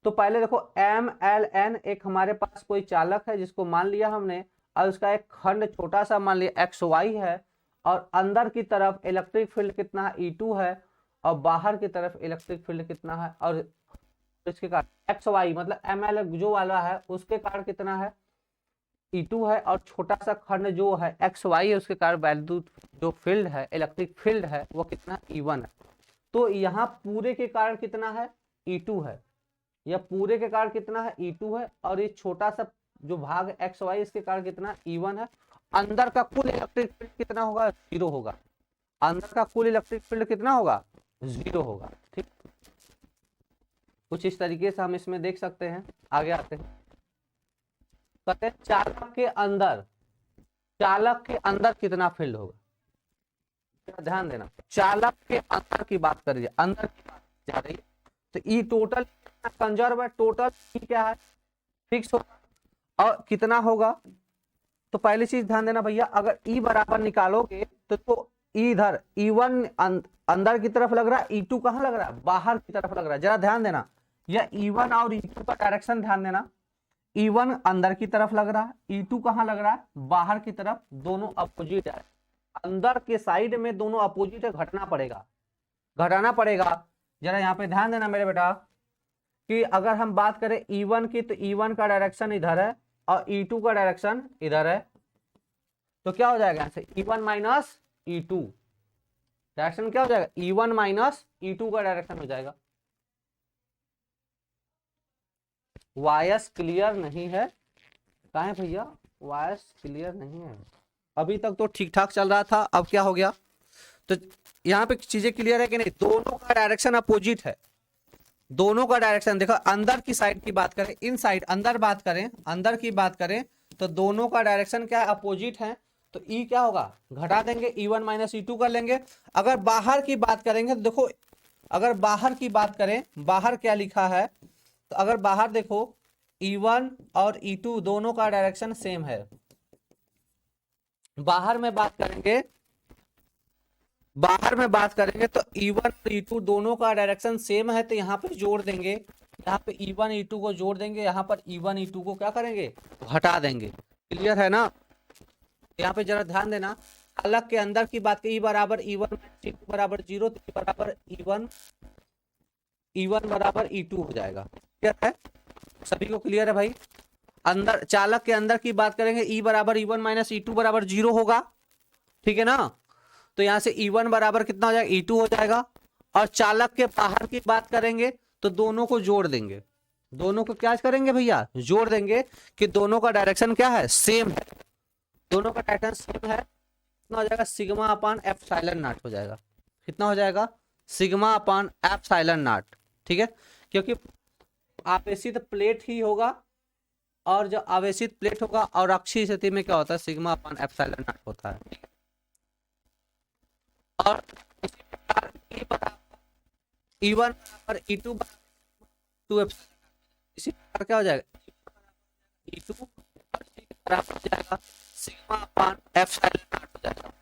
तो पहले देखो MLN एक हमारे पास कोई चालक है जिसको मान लिया हमने, और उसका एक खंड छोटा सा मान लिया XY है, और अंदर की तरफ इलेक्ट्रिक फील्ड कितना है, E2 है, और बाहर की तरफ इलेक्ट्रिक फील्ड कितना है, और इसके कारण XY मतलब ML जो वाला है उसके कारण कितना है, E2 है, और छोटा सा खंड जो है XY है उसके कारण वैल्यू जो फील्ड है, इलेक्ट्रिक फील्ड है, वो कितना E1 है। तो यहाँ पूरे के कारण कितना है, E2 है, या पूरे के कारण कितना है, E2 है, और ये छोटा सा जो भाग XY इसके कारण कितना E1 है। अंदर का कुल इलेक्ट्रिक फील्ड कितना होगा, 0 होगा। अंदर का कुल इलेक्ट्रिक फील्ड कितना होगा, 0 होगा। ठीक, कुछ इस तरीके से हम इसमें देख सकते हैं। आगे आते हैं, कहते हैं चालक के अंदर कितना फील्ड होगा। ध्यान देना, चालक के अंदर की बात करिए, अंदर की बात जा रही है, तो ई टोटल कंजर्व है, टोटल ई क्या है, फिक्स होगा, और कितना होगा। तो पहली चीज ध्यान देना भैया, अगर ई बराबर निकालोगे तो इधर E1 अंदर की तरफ लग रहा है, E2 कहां लग रहा है, बाहर की तरफ लग रहा है। जरा ध्यान देना, यह E1 और E2 का डायरेक्शन ध्यान देना। E1 अंदर की तरफ लग रहा है, E2 कहां लग रहा है, बाहर की तरफ, दोनों अपोजिट है। अंदर के साइड में दोनों अपोजिट है, घटाना पड़ेगा। जरा यहाँ पे ध्यान देना मेरे बेटा, कि अगर हम बात करें E1 की, तो E1 का डायरेक्शन इधर है और E2 का डायरेक्शन इधर है, तो क्या हो जाएगा यहाँ से E1 माइनस E2, डायरेक्शन क्या हो जाएगा, E1 माइनस E2 का डायरेक्शन हो जाएगा। वायस क्लियर नहीं है, कहाँ है भैया, वायस क्लियर नहीं है। अभी तक तो ठीक ठाक चल रहा था, अब क्या हो गया। तो यहाँ पे चीजें क्लियर है कि नहीं, दोनों का डायरेक्शन अपोजिट है, दोनों का डायरेक्शन देखो। अंदर की साइड की बात करें, इन साइड अंदर की बात करें, तो दोनों का डायरेक्शन क्या है, अपोजिट है। तो ई क्या होगा, घटा देंगे, E1 माइनस E2 कर लेंगे। अगर बाहर की बात करेंगे तो देखो, अगर बाहर की बात करें, बाहर क्या लिखा है, तो अगर बाहर देखो E1 और E2 दोनों का डायरेक्शन सेम है। बाहर में बात करेंगे तो E1 और E2 दोनों का डायरेक्शन सेम है, तो यहाँ पे जोड़ देंगे, यहाँ पे E1 E2 को जोड़ देंगे, यहाँ पर E1 E2 को क्या करेंगे, हटा देंगे। क्लियर है ना। यहाँ पे जरा ध्यान देना, अलग के अंदर की बात की, E बराबर E1 E2 बराबर 0, तो E बराबर E1 बराबर E2 हो जाएगा। क्लियर है, सभी को क्लियर है भाई। अंदर चालक के अंदर की बात करेंगे, E बराबर E1 माइनस E2 बराबर 0 होगा, ठीक है ना। तो यहां से E1 बराबर कितना हो जाएगा, E2 हो जाएगा। और चालक के बाहर की बात करेंगे तो दोनों को जोड़ देंगे, दोनों को क्या करेंगे भैया, जोड़ देंगे, कि दोनों का डायरेक्शन क्या है, सेम है, दोनों का डायरेक्शन सेम है। कितना हो जाएगा, सिग्मा अपान एप्सिलॉन नॉट हो जाएगा। कितना हो जाएगा, सिग्मा अपान एप्सिलॉन नॉट। ठीक है, क्योंकि आवेशित प्लेट ही होगा, और जो आवेशित प्लेट होगा और अक्षीय स्थिति में क्या होता है, सिग्मा अपान एप्सिलॉन नॉट होता है। और इसी प्रकार E1 बराबर E2 2 इसी प्रकार क्या हो जाएगा, E2 बराबर हो जाएगा सिग्मा अपान एप्सिलॉन नॉट हो जाएगा।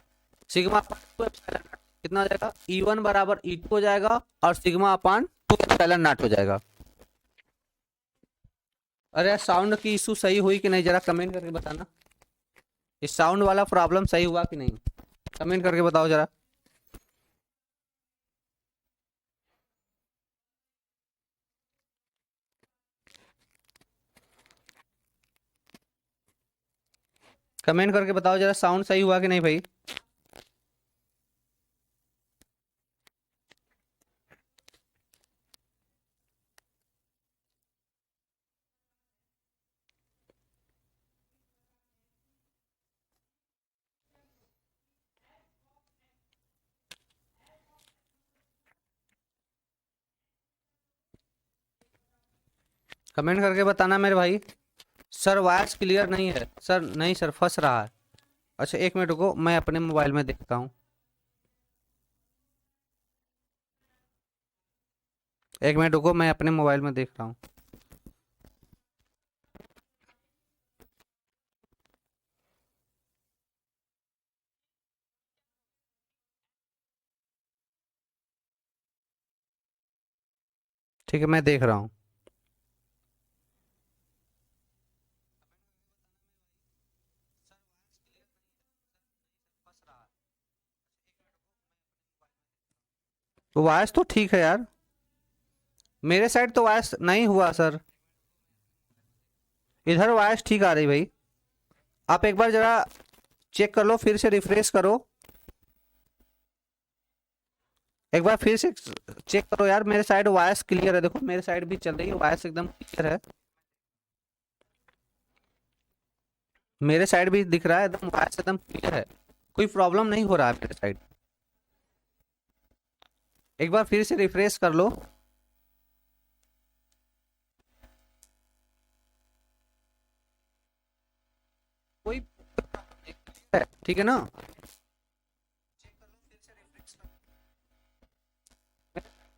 सिग्मा अपान 2 एप्सिलॉन नॉट कितना हो जाएगा, E1 बराबर E2 हो जाएगा, और सिग्मा अपान 2 एप्सिलॉन नॉट हो जाएगा। अरे साउंड की इशू सही हुई कि नहीं, जरा कमेंट करके बताना, इस साउंड वाला प्रॉब्लम सही हुआ कि नहीं, कमेंट करके बताओ जरा। कमेंट करके बताओ जरा, साउंड सही हुआ कि नहीं भाई। कमेंट करके बताना मेरे भाई। सर वॉइस क्लियर नहीं है सर, नहीं सर फंस रहा है। अच्छा एक मिनट रुको, मैं अपने मोबाइल में देखता हूँ, एक मिनट रुको, मैं अपने मोबाइल में देख रहा हूँ। ठीक है, मैं देख रहा हूँ। तो वॉइस तो ठीक है यार, मेरे साइड तो वॉइस नहीं हुआ सर, इधर वॉइस ठीक आ रही भाई। आप एक बार जरा चेक कर लो, फिर से रिफ्रेश करो, एक बार फिर से चेक करो यार। मेरे साइड वॉइस क्लियर है, देखो मेरे साइड भी चल रही है, वॉइस एकदम क्लियर है, मेरे साइड भी दिख रहा है एकदम, वॉइस एकदम क्लियर है, कोई प्रॉब्लम नहीं हो रहा है मेरे साइड। एक बार फिर से रिफ्रेश कर लो। कोई है, ठीक है ना।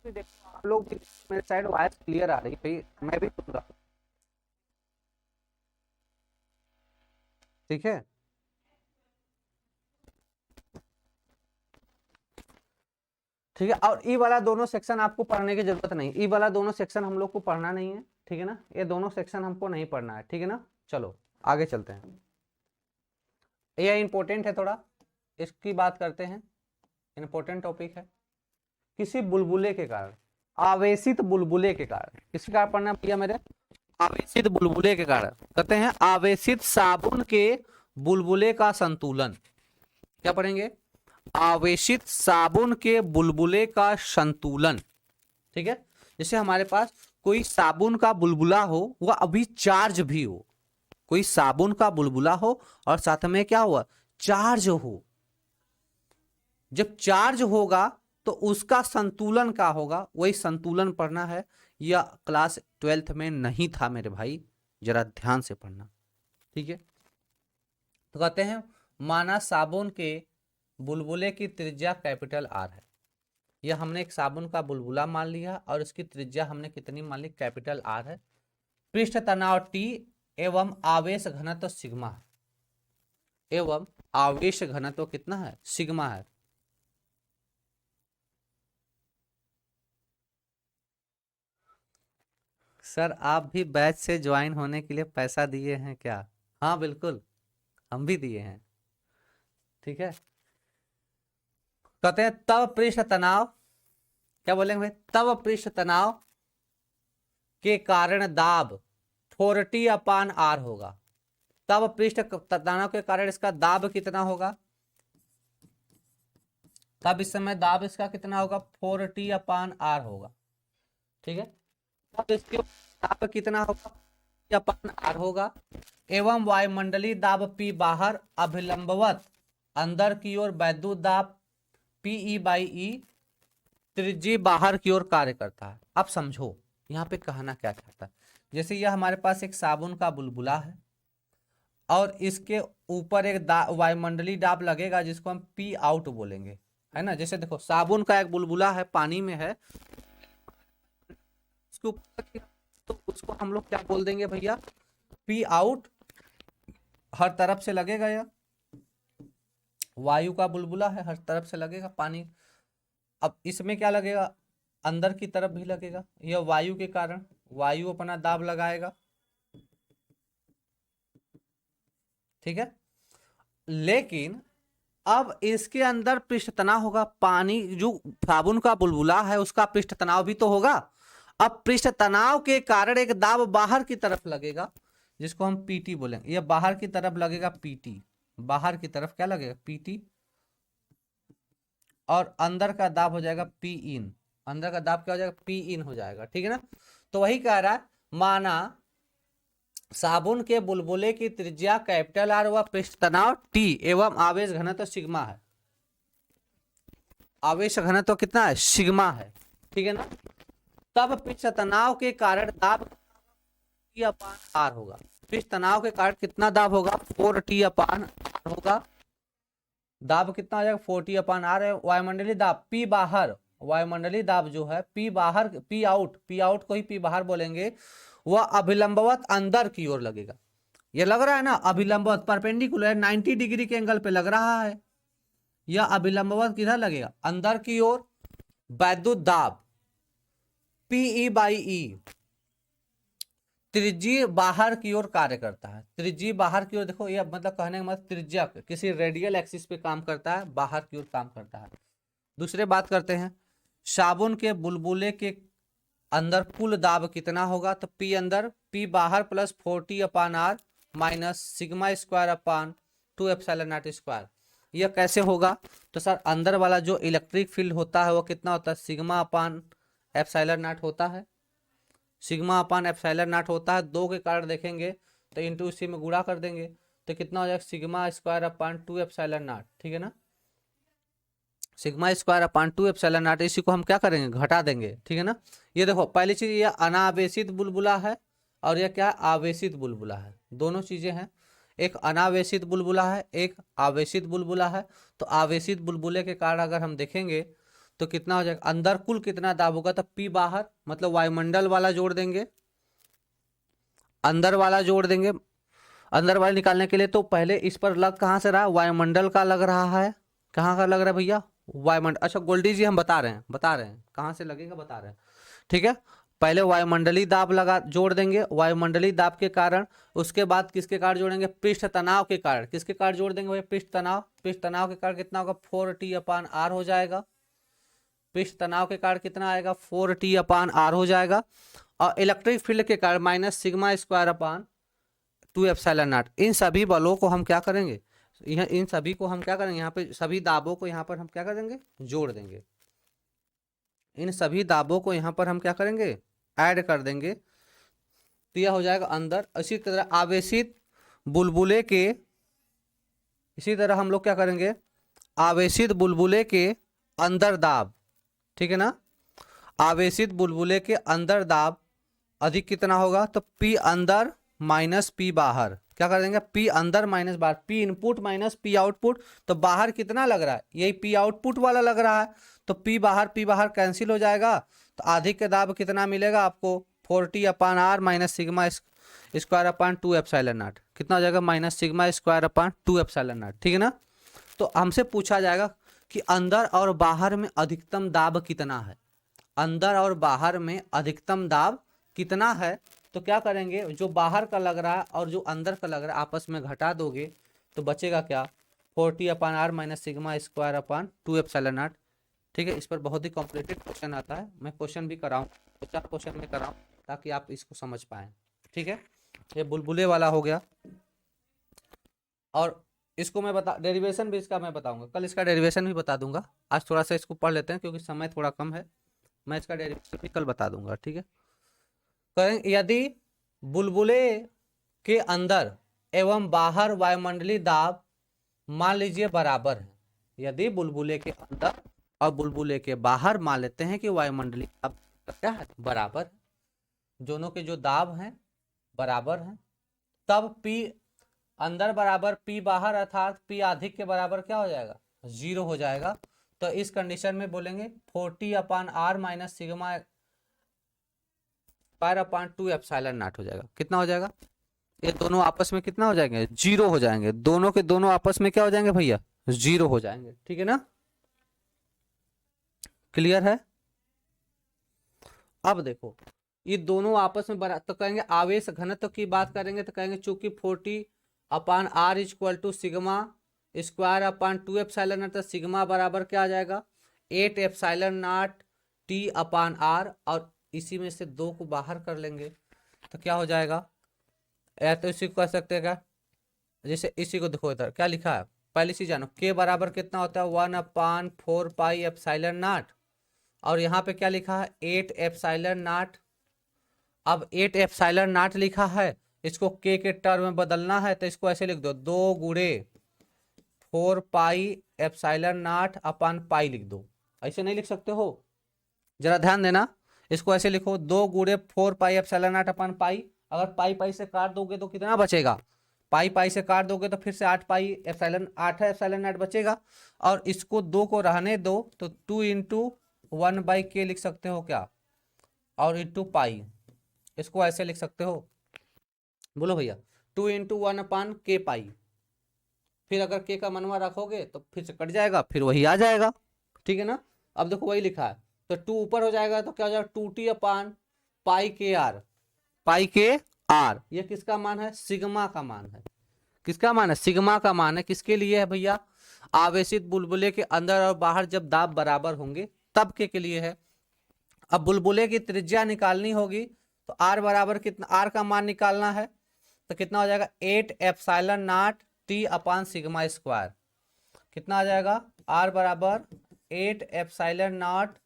देखो आप लोग भी, मेरे साइड वॉइस क्लियर आ रही है भाई, मैं भी सुन रहा हूँ, ठीक है। ठीक है, और ई वाला दोनों सेक्शन आपको पढ़ने की जरूरत नहीं, ई वाला दोनों सेक्शन हम लोग को पढ़ना नहीं है, ठीक है ना, ये दोनों सेक्शन हमको नहीं पढ़ना है, ठीक है ना। चलो आगे चलते हैं, ये इंपॉर्टेंट है थोड़ा, इसकी बात करते हैं, इंपॉर्टेंट टॉपिक है। किसी बुलबुले के कारण, आवेशित बुलबुले के कारण, किसके कारण पढ़ना भैया मेरे, आवेशित बुलबुले के कारण, कहते हैं आवेशित साबुन के बुलबुले का संतुलन। क्या पढ़ेंगे, आवेशित साबुन के बुलबुले का संतुलन, ठीक है। जैसे हमारे पास कोई साबुन का बुलबुला हो, वह अभी चार्ज भी हो, कोई साबुन का बुलबुला हो और साथ में क्या हुआ, चार्ज हो, जब चार्ज होगा तो उसका संतुलन क्या होगा, वही संतुलन पढ़ना है। यह क्लास 12th में नहीं था मेरे भाई, जरा ध्यान से पढ़ना, ठीक है। तो कहते हैं माना साबुन के बुलबुले की त्रिज्या कैपिटल आर है, यह हमने एक साबुन का बुलबुला मान लिया और इसकी त्रिज्या हमने कितनी मान ली, कैपिटल आर है। पृष्ठ तनाव टी एवं आवेश घनत्व सिग्मा है, एवं आवेश घनत्व कितना है, सिग्मा है। सर आप भी बैच से ज्वाइन होने के लिए पैसा दिए हैं क्या, हाँ बिल्कुल, हम भी दिए हैं, ठीक है। कहते हैं तब पृष्ठ तनाव, क्या बोलेंगे भाई, तब पृष्ठ तनाव के कारण दाब 40/R होगा, तब पृष्ठ तनाव के कारण इसका दाब कितना होगा, तब इस समय दाब इसका कितना होगा, 40/R होगा, ठीक है। तब इसके दाब कितना होगा, R होगा, एवं वायुमंडलीय दाब P बाहर अभिलंबवत अंदर की ओर वैद्युत दाब PE/E त्रिज्यी बाहर की ओर कार्य करता है। अब समझो यहाँ पे कहना क्या चाहता है, जैसे यह हमारे पास एक साबुन का बुलबुला है और इसके ऊपर एक वायुमंडलीय दाब लगेगा जिसको हम P आउट बोलेंगे, है ना। जैसे देखो साबुन का एक बुलबुला है, पानी में है, इसके ऊपर तो उसको हम लोग क्या बोल देंगे भैया, P आउट, हर तरफ से लगेगा, यह वायु का बुलबुला है, हर तरफ से लगेगा पानी। अब इसमें क्या लगेगा, अंदर की तरफ भी लगेगा, यह वायु के कारण वायु अपना दाब लगाएगा, ठीक है। लेकिन अब इसके अंदर पृष्ठ तनाव होगा, पानी जो साबुन का बुलबुला है उसका पृष्ठ तनाव भी तो होगा। अब पृष्ठ तनाव के कारण एक दाब बाहर की तरफ लगेगा जिसको हम पीटी बोलेंगे, यह बाहर की तरफ लगेगा पीटी, बाहर की तरफ क्या लगेगा पीटी, और अंदर का दाब हो जाएगा पी इन, अंदर का दाब क्या हो जाएगा, पी इन हो जाएगा, ठीक है ना। तो वही कह रहा है, माना साबुन के बुलबुले की त्रिज्या कैपिटल आर व पृष्ठ तनाव टी एवं आवेश घनत्व सिग्मा है, आवेश घनत्व कितना है, सिग्मा है, ठीक है ना। तब पृष्ठ तनाव के कारण दाब T/R होगा, पृष्ठ तनाव के कारण कितना दाब होगा, 4T/R होगा, दाब कितना आ जाएगा 40/R है। वायुमंडलीय दाब P बाहर, वायुमंडलीय दाब जो है P बाहर, P आउट को ही P बाहर बोलेंगे, वह अभिलंबवत अंदर की ओर लगेगा, ये लग रहा है ना अभिलंबवत, परपेंडिकुलर 90 डिग्री के एंगल पे लग रहा है, यह अभिलंबवत किधर लगेगा, अंदर की ओर, वैद्युत दाब पीई बाई ई त्रिज्यीय बाहर की ओर कार्य करता है। त्रिज्यीय बाहर की ओर, देखो ये मतलब कहने का मतलब त्रिज्या किसी रेडियल एक्सिस पे काम करता है, बाहर की ओर काम करता है। दूसरे बात करते हैं, साबुन के बुलबुले के अंदर कुल दाब कितना होगा? तो पी अंदर, पी बाहर plus 40/r minus sigma square upon 2 epsilon not square. यह कैसे होगा? तो सर अंदर वाला जो इलेक्ट्रिक फील्ड होता है वो कितना होता है? सिग्मा अपान एप्सिलॉन नॉट होता है। सिग्मा अपान एप्सिलॉन नॉट होता है। 2 के कारण देखेंगे तो इंटू इसी में गुणा कर देंगे तो कितना हो जाएगा? Sigma square upon 2 epsilon not, ठीक है ना। Sigma square upon 2 epsilon not, इसी को हम क्या करेंगे? घटा देंगे, ठीक है ना। ये देखो पहली चीज ये अनावेशित बुलबुला है और यह क्या है? आवेशित बुलबुला है। दोनों चीजें हैं, एक अनावेशित बुलबुला है, एक आवेशित बुलबुला है। तो आवेशित बुलबुले के कारण अगर हम देखेंगे तो कितना हो जाएगा? अंदर कुल कितना दाब होगा? तो पी बाहर मतलब वायुमंडल वाला जोड़ देंगे, अंदर वाला जोड़ देंगे। अंदर वाले निकालने के लिए तो पहले इस पर लग कहाँ से रहा? वायुमंडल का लग रहा है। कहाँ का लग रहा है भैया? वायुमंडल। अच्छा गोल्डी जी हम बता रहे हैं कहाँ से लगेगा, बता रहे हैं, ठीक है। पहले वायुमंडलीय दाब लगा जोड़ देंगे, वायुमंडलीय दाब के कारण। उसके बाद किसके कारण जोड़ेंगे? पृष्ठ तनाव के कारण। किसके कारण जोड़ देंगे भैया? पृष्ठ तनाव। पृष्ठ तनाव के कारण कितना होगा? 4T/r हो जाएगा। पृष्ठ तनाव के कारण कितना आएगा? 4T/r हो जाएगा। और इलेक्ट्रिक फील्ड के कारण minus sigma square upon 2 epsilon not. इन सभी बलों को हम क्या करेंगे? इन सभी को हम क्या करेंगे? यहाँ पे सभी दाबों को यहाँ पर हम क्या कर देंगे? जोड़ देंगे। इन सभी दाबों को यहाँ पर हम क्या करेंगे? ऐड कर देंगे तो यह हो जाएगा अंदर। इसी तरह आवेशित बुलबुले के, इसी तरह हम लोग क्या करेंगे? आवेशित बुलबुले के अंदर दाब, ठीक है ना। आवेशित बुलबुले के अंदर दाब अधिक कितना होगा? तो पी अंदर माइनस पी बाहर। क्या कर देंगे? पी अंदर माइनस बाहर, P input minus P output. तो बाहर कितना लग रहा है? यही पी आउटपुट वाला लग रहा है। तो पी बाहर कैंसिल हो जाएगा। तो अधिक के दाब कितना मिलेगा आपको? 40/r minus sigma square upon 2 epsilon not. कितना हो जाएगा? Minus sigma square upon 2 epsilon not, ठीक है ना। तो हमसे पूछा जाएगा कि अंदर और बाहर में अधिकतम दाब कितना है। अंदर और बाहर में अधिकतम दाब कितना है? तो क्या करेंगे? जो बाहर का लग रहा है और जो अंदर का लग रहा है आपस में घटा दोगे तो बचेगा क्या? 40/r minus sigma square upon 2 epsilon not, ठीक है। इस पर बहुत ही कॉम्प्लिकेटेड क्वेश्चन आता है, मैं क्वेश्चन भी कराऊँ, 4 क्वेश्चन में कराऊँ ताकि आप इसको समझ पाएँ, ठीक है। ये बुलबुले वाला हो गया। और इसको मैं डेरिवेशन भी इसका मैं बताऊंगा, कल इसका डेरिवेशन भी बता दूंगा। आज थोड़ा सा इसको पढ़ लेते हैं क्योंकि समय थोड़ा कम है। मैं इसका डेरिवेशन भी कल बता दूंगा, ठीक है। करें यदि बुलबुले के अंदर एवं बाहर वायुमंडलीय दाब मान लीजिए बराबर है। यदि बुलबुले के अंदर और बुलबुले के बाहर मान लेते हैं कि वायुमंडलीय दाब क्या है? बराबर है। दोनों के जो दाब हैं बराबर हैं, तब पी अंदर बराबर पी बाहर अर्थात पी अधिक के बराबर क्या हो जाएगा? 0 हो जाएगा। तो इस कंडीशन में बोलेंगे 40/r minus sigma square upon 2 epsilon not हो जाएगा। कितना हो जाएगा? ये दोनों आपस में कितना हो जाएंगे? 0 हो जाएंगे। दोनों के दोनों आपस में क्या हो जाएंगे भैया? 0 हो जाएंगे, ठीक है ना। क्लियर है? अब देखो ये दोनों आपस में बरा तो कहेंगे आवेश घनत्व की बात करेंगे तो कहेंगे चूंकि 40/r equal to sigma square upon 2 epsilon not, तो सिग्मा बराबर क्या आ जाएगा? 8 एप्सिलॉन नॉट T/r। और इसी में से 2 को बाहर कर लेंगे तो क्या हो जाएगा? या तो इसी को कह सकते हैं क्या? जैसे इसी को देखो इधर क्या लिखा है, पहली चीज जानो के बराबर कितना होता है? 1/4 पाई एप्सिलॉन नॉट। और यहाँ पे क्या लिखा है? 8 एप्सिलॉन नॉट। अब 8 एप्सिलॉन नॉट लिखा है, इसको के टर्म में बदलना है तो इसको ऐसे लिख दो, 2 गुणे 4 पाई एप्सिलॉन नॉट अपान पाई लिख दो। ऐसे नहीं लिख सकते हो, जरा ध्यान देना। इसको ऐसे लिखो, 2 गुणे 4 पाई एप्सिलॉन नॉट अपान पाई। अगर पाई पाई से काट दोगे तो कितना बचेगा? पाई पाई से काट दोगे तो फिर से 8 पाई एप्सिलॉन 8 एप्सिलॉन नॉट बचेगा। और इसको 2 को रहने दो तो 2 इंटू 1/k लिख सकते हो क्या? और इंटू पाई, इसको ऐसे लिख सकते हो, बोलो भैया। 2 इंटू 1/k पाई। फिर अगर के का मनवा रखोगे तो फिर से कट जाएगा, फिर वही आ जाएगा, ठीक है ना। अब देखो वही लिखा है तो 2 ऊपर हो जाएगा तो क्या हो जाएगा 2t अपान पाई के आर, पाई के आर। ये किसका मान है? सिग्मा का मान है। किसका मान है? सिग्मा का मान है। किसके लिए है भैया? आवेशित बुलबुले के अंदर और बाहर जब दाब बराबर होंगे तब के लिए है। अब बुलबुले की त्रिज्या निकालनी होगी तो आर बराबर कितना, आर का मान निकालना है तो कितना हो जाएगा 8 epsilon not T upon sigma square. कितना आ जाएगा? आर बराबर 8 epsilon not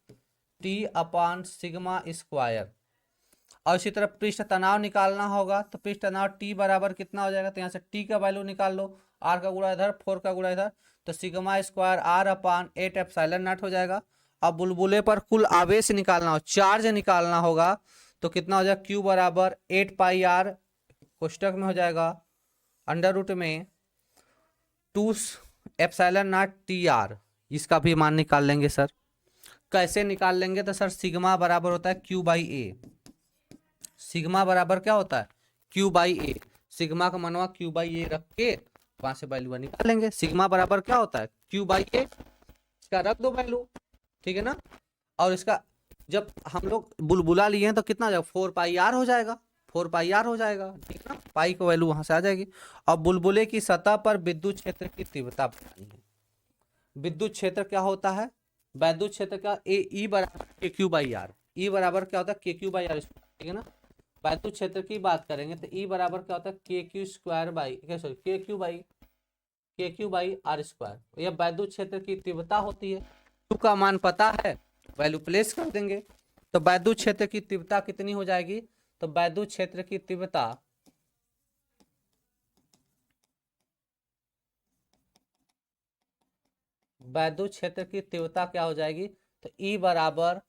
T upon sigma square. और इसी तरह पृष्ठ तनाव निकालना होगा तो पृष्ठ तनाव टी बराबर कितना हो जाएगा? तो यहाँ से टी का वैल्यू निकाल लो, आर का गुणा इधर, 4 का गुणा इधर, तो sigma square R upon 8 epsilon not हो जाएगा। अब बुलबुले पर कुल आवेश निकालना हो, चार्ज निकालना होगा तो कितना हो जाएगा? क्यू बराबर 8 पाई आर, कोष्टक में हो जाएगा अंडर रूट में 2 एप्सिलॉन नॉट टी आर। इसका भी मान निकाल लेंगे सर। कैसे निकाल लेंगे? तो सर सिग्मा बराबर होता है क्यू बाई ए। सिग्मा बराबर क्या होता है? Q by A. सिग्मा का मनवा क्यू बाई ए रख के वहां से वैल्यू निकाल लेंगे। सिग्मा बराबर क्या होता है? क्यू बाई ए। इसका रख दो वैल्यू, ठीक है ना। और इसका जब हम लोग बुलबुला लिए हैं तो कितना हो जाएगा? 4 पाई आर हो जाएगा, 4 पाई आर हो जाएगा, ठीक है ना। पाई की वैल्यू वहां से आ जाएगी। अब बुलबुले की सतह पर विद्युत क्षेत्र की तीव्रता बतानी है। विद्युत क्षेत्र क्या होता है? विद्युत क्षेत्र का ई बराबर के क्यू बाई आर। ई बराबर क्या होता है? के क्यू बाई आर, ठीक है ना। विद्युत क्षेत्र की बात करेंगे तो ई बराबर क्या होता है? K Q square by, sorry के क्यू बाई आर स्क्वायर। यह विद्युत क्षेत्र की तीव्रता होती है। क्यू का मान पता है, वैल्यू प्लेस कर देंगे तो विद्युत क्षेत्र की तीव्रता कितनी हो जाएगी? तो विद्युत क्षेत्र की तीव्रता विद्युत क्षेत्र की तीव्रता क्या हो जाएगी? तो ई बराबर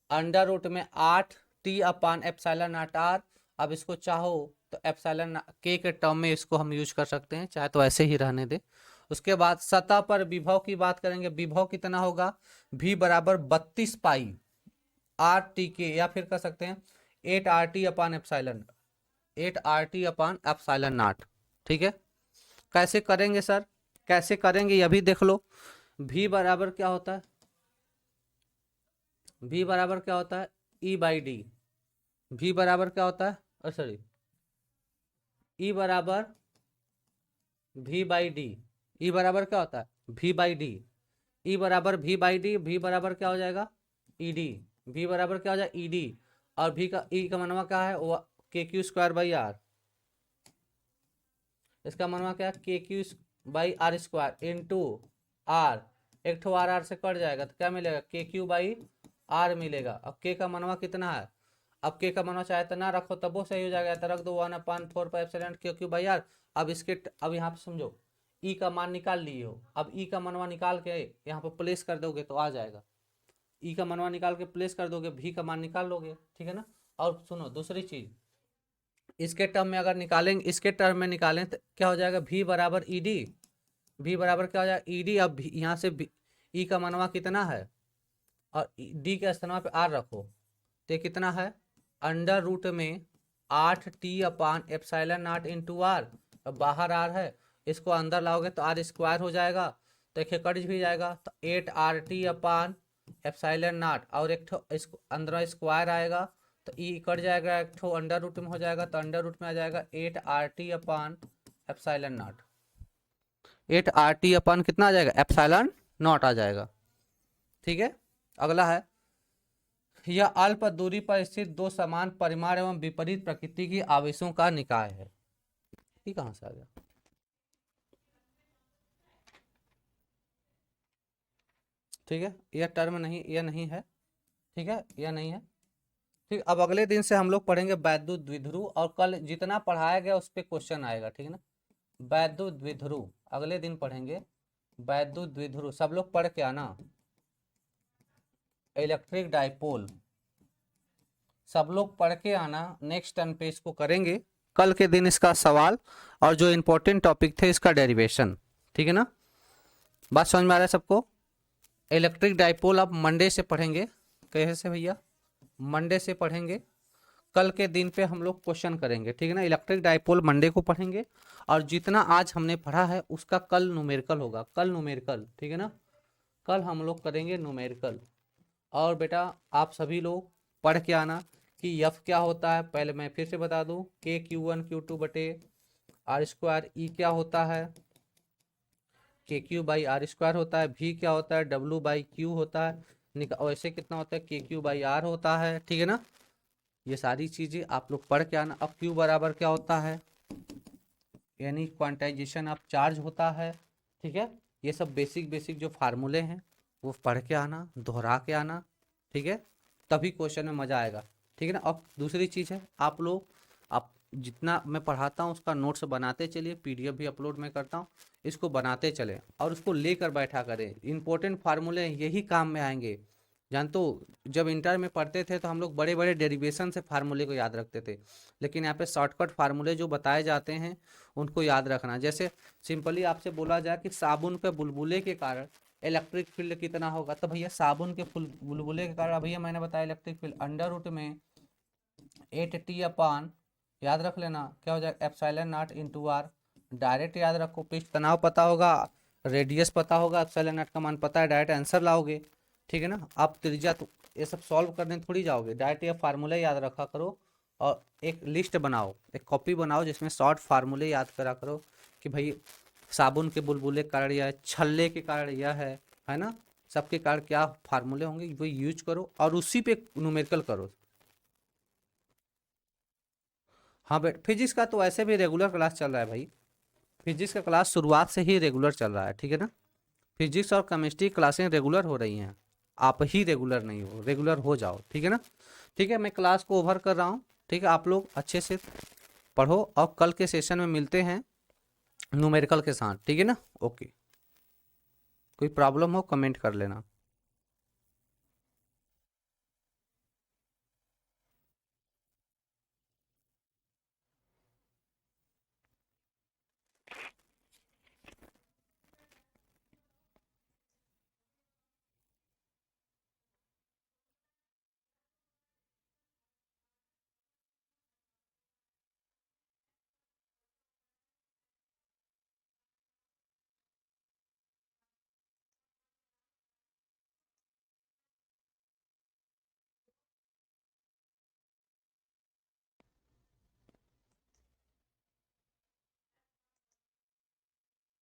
अंडर रूट में 8 T upon epsilon not R. अब इसको चाहो तो एप्सिलॉन के टर्म में इसको हम यूज कर सकते हैं, चाहे तो ऐसे ही रहने दे। उसके बाद सतह पर विभव की बात करेंगे। विभव कितना होगा? v बराबर 32 पाई आर टी के, या फिर कर सकते हैं 8 R T upon epsilon, 8 R T upon epsilon not, ठीक है। कैसे करेंगे सर? कैसे करेंगे ये भी देख लो। v बराबर क्या होता है? v बराबर क्या होता है? ई बाई डी। v बराबर क्या होता है? सॉरी, ई बराबर v बाई डी। ई बराबर क्या होता है? v by D. ई बराबर v बाई डी। v बराबर क्या हो जाएगा? E D. v बराबर क्या हो जाएगा? E D. और v का ई का मनवा क्या है? वो के क्यू स्क्वायर बाई आर। इसका मनवा क्या है? K Q by R square into R. एक ठो आर से कट जाएगा तो क्या मिलेगा? के क्यू बाई आर मिलेगा। अब के का मनवा कितना है? अब के का मनवा चाहे तो ना रखो तब वो सही हो जाएगा, तो रख दो 1/4 पाई एप्सिलॉन के क्यू बाई आर। अब इसके अब यहाँ पे समझो ई का मान निकाल लिए हो। अब ई का मनवा निकाल के यहाँ पे प्लेस कर दोगे तो आ जाएगा। ई का मनवा निकाल के प्लेस कर दोगे, भी का मान निकाल लोगे, ठीक है ना। और सुनो दूसरी चीज, इसके टर्म में अगर निकालेंगे, इसके टर्म में निकालें तो क्या हो जाएगा? v बराबर ई डी। v बराबर क्या हो जाएगा? E D. अब यहाँ से ई का मनवा कितना है और डी के स्थान पे आर रखो तो कितना है? अंडर रूट में 8 T upon epsilon not into R. अब बाहर आर है, इसको अंदर लाओगे तो आर स्क्वायर हो जाएगा, तो एक कट भी जाएगा तो 8 R T upon epsilon not, और एक ठो इसको अंदर स्क्वायर आएगा तो ई कट जाएगा, एक ठो अंडर रूट में हो जाएगा तो अंडर रूट में आ जाएगा 8 R T upon epsilon not. 8 R T upon कितना आ जाएगा? एप्सिलॉन नॉट आ जाएगा, ठीक है। अगला है, यह अल्प दूरी पर स्थित दो समान परिमाण एवं विपरीत प्रकृति की आवेशों का निकाय है। ये कहां से आ गया? ठीक है, यह टर्म नहीं, यह नहीं है, ठीक है, यह नहीं है, ठीक। अब अगले दिन से हम लोग पढ़ेंगे वैद्युत द्विध्रुव, और कल जितना पढ़ाया गया उस पर क्वेश्चन आएगा, ठीक है ना। वैद्युत द्विध्रुव अगले दिन पढ़ेंगे। वैद्युत द्विध्रुव सब लोग पढ़ के आना। इलेक्ट्रिक डाइपोल सब लोग पढ़ के आना, नेक्स्ट टर्म पे इसको करेंगे कल के दिन इसका सवाल, और जो इंपॉर्टेंट टॉपिक थे इसका डेरिवेशन, ठीक है ना। बात समझ में आ रहा है सबको? इलेक्ट्रिक डाइपोल अब मंडे से पढ़ेंगे। कैसे भैया? मंडे से पढ़ेंगे, कल के दिन पे हम लोग क्वेश्चन करेंगे, ठीक है ना। इलेक्ट्रिक डाइपोल मंडे को पढ़ेंगे, और जितना आज हमने पढ़ा है उसका कल न्यूमेरिकल होगा, कल न्यूमेरिकल, ठीक है ना। कल हम लोग करेंगे न्यूमेरिकल, और बेटा आप सभी लोग पढ़ के आना कि यफ क्या होता है। पहले मैं फिर से बता दूं, के Q1 Q2 बटे आर स्क्वायर, ई क्या होता है, K Q by R square होता है, भी क्या होता है, डब्ल्यू बाई क्यू होता है, वैसे कितना होता है, के क्यू बाई आर होता है। ठीक है ना, ये सारी चीज़ें आप लोग पढ़ के आना। अब क्यू बराबर क्या होता है, यानी क्वांटाइजेशन ऑफ चार्ज होता है। ठीक है, ये सब बेसिक बेसिक जो फार्मूले हैं वो पढ़ के आना, दोहरा के आना। ठीक है, तभी क्वेश्चन में मज़ा आएगा। ठीक है ना। अब दूसरी चीज़ है, आप लोग आप जितना मैं पढ़ाता हूँ उसका नोट्स बनाते चलिए, पीडीएफ भी अपलोड मैं करता हूँ, इसको बनाते चलें और उसको लेकर बैठा करें। इंपॉर्टेंट फार्मूले यही काम में आएंगे। जानते हो, जब इंटर में पढ़ते थे तो हम लोग बड़े बड़े डेरिवेशन से फार्मूले को याद रखते थे, लेकिन यहाँ पे शॉर्टकट फार्मूले जो बताए जाते हैं उनको याद रखना। जैसे सिंपली आपसे बोला जाए कि साबुन के बुलबुले के कारण इलेक्ट्रिक फील्ड कितना होगा, तो भैया साबुन के बुलबुले के कारण भैया मैंने बताया इलेक्ट्रिक फील्ड अंडर रूट में 8t अपान, याद रख लेना क्या हो जाएगा, epsilon not into R. Direct याद रखो, पृष्ठ तनाव पता होगा, रेडियस पता होगा, एप्सिलॉन नॉट का मान पता है, डायरेक्ट आंसर लाओगे। ठीक है ना। आप त्रिज्या तो ये सब सॉल्व करने थोड़ी जाओगे, डायरेक्ट ये फार्मूला याद रखा करो और एक लिस्ट बनाओ, एक कॉपी बनाओ जिसमें शॉर्ट फार्मूले याद करा करो कि भाई साबुन के बुलबुले के कारण यह है, छल्ले के कारण यह है ना, सबके कारण क्या फार्मूले होंगे वो यूज करो और उसी पे न्यूमेरिकल करो। हाँ बेट, फिजिक्स का तो ऐसे भी रेगुलर क्लास चल रहा है भाई, फिजिक्स का क्लास शुरुआत से ही रेगुलर चल रहा है। ठीक है ना, फिजिक्स और केमिस्ट्री क्लासें रेगुलर हो रही हैं, आप ही रेगुलर नहीं हो, रेगुलर हो जाओ। ठीक है ना। ठीक है, मैं क्लास को ओवर कर रहा हूँ। ठीक है, आप लोग अच्छे से पढ़ो और कल के सेशन में मिलते हैं न्यूमेरिकल के साथ। ठीक है ना, ओके। कोई प्रॉब्लम हो कमेंट कर लेना।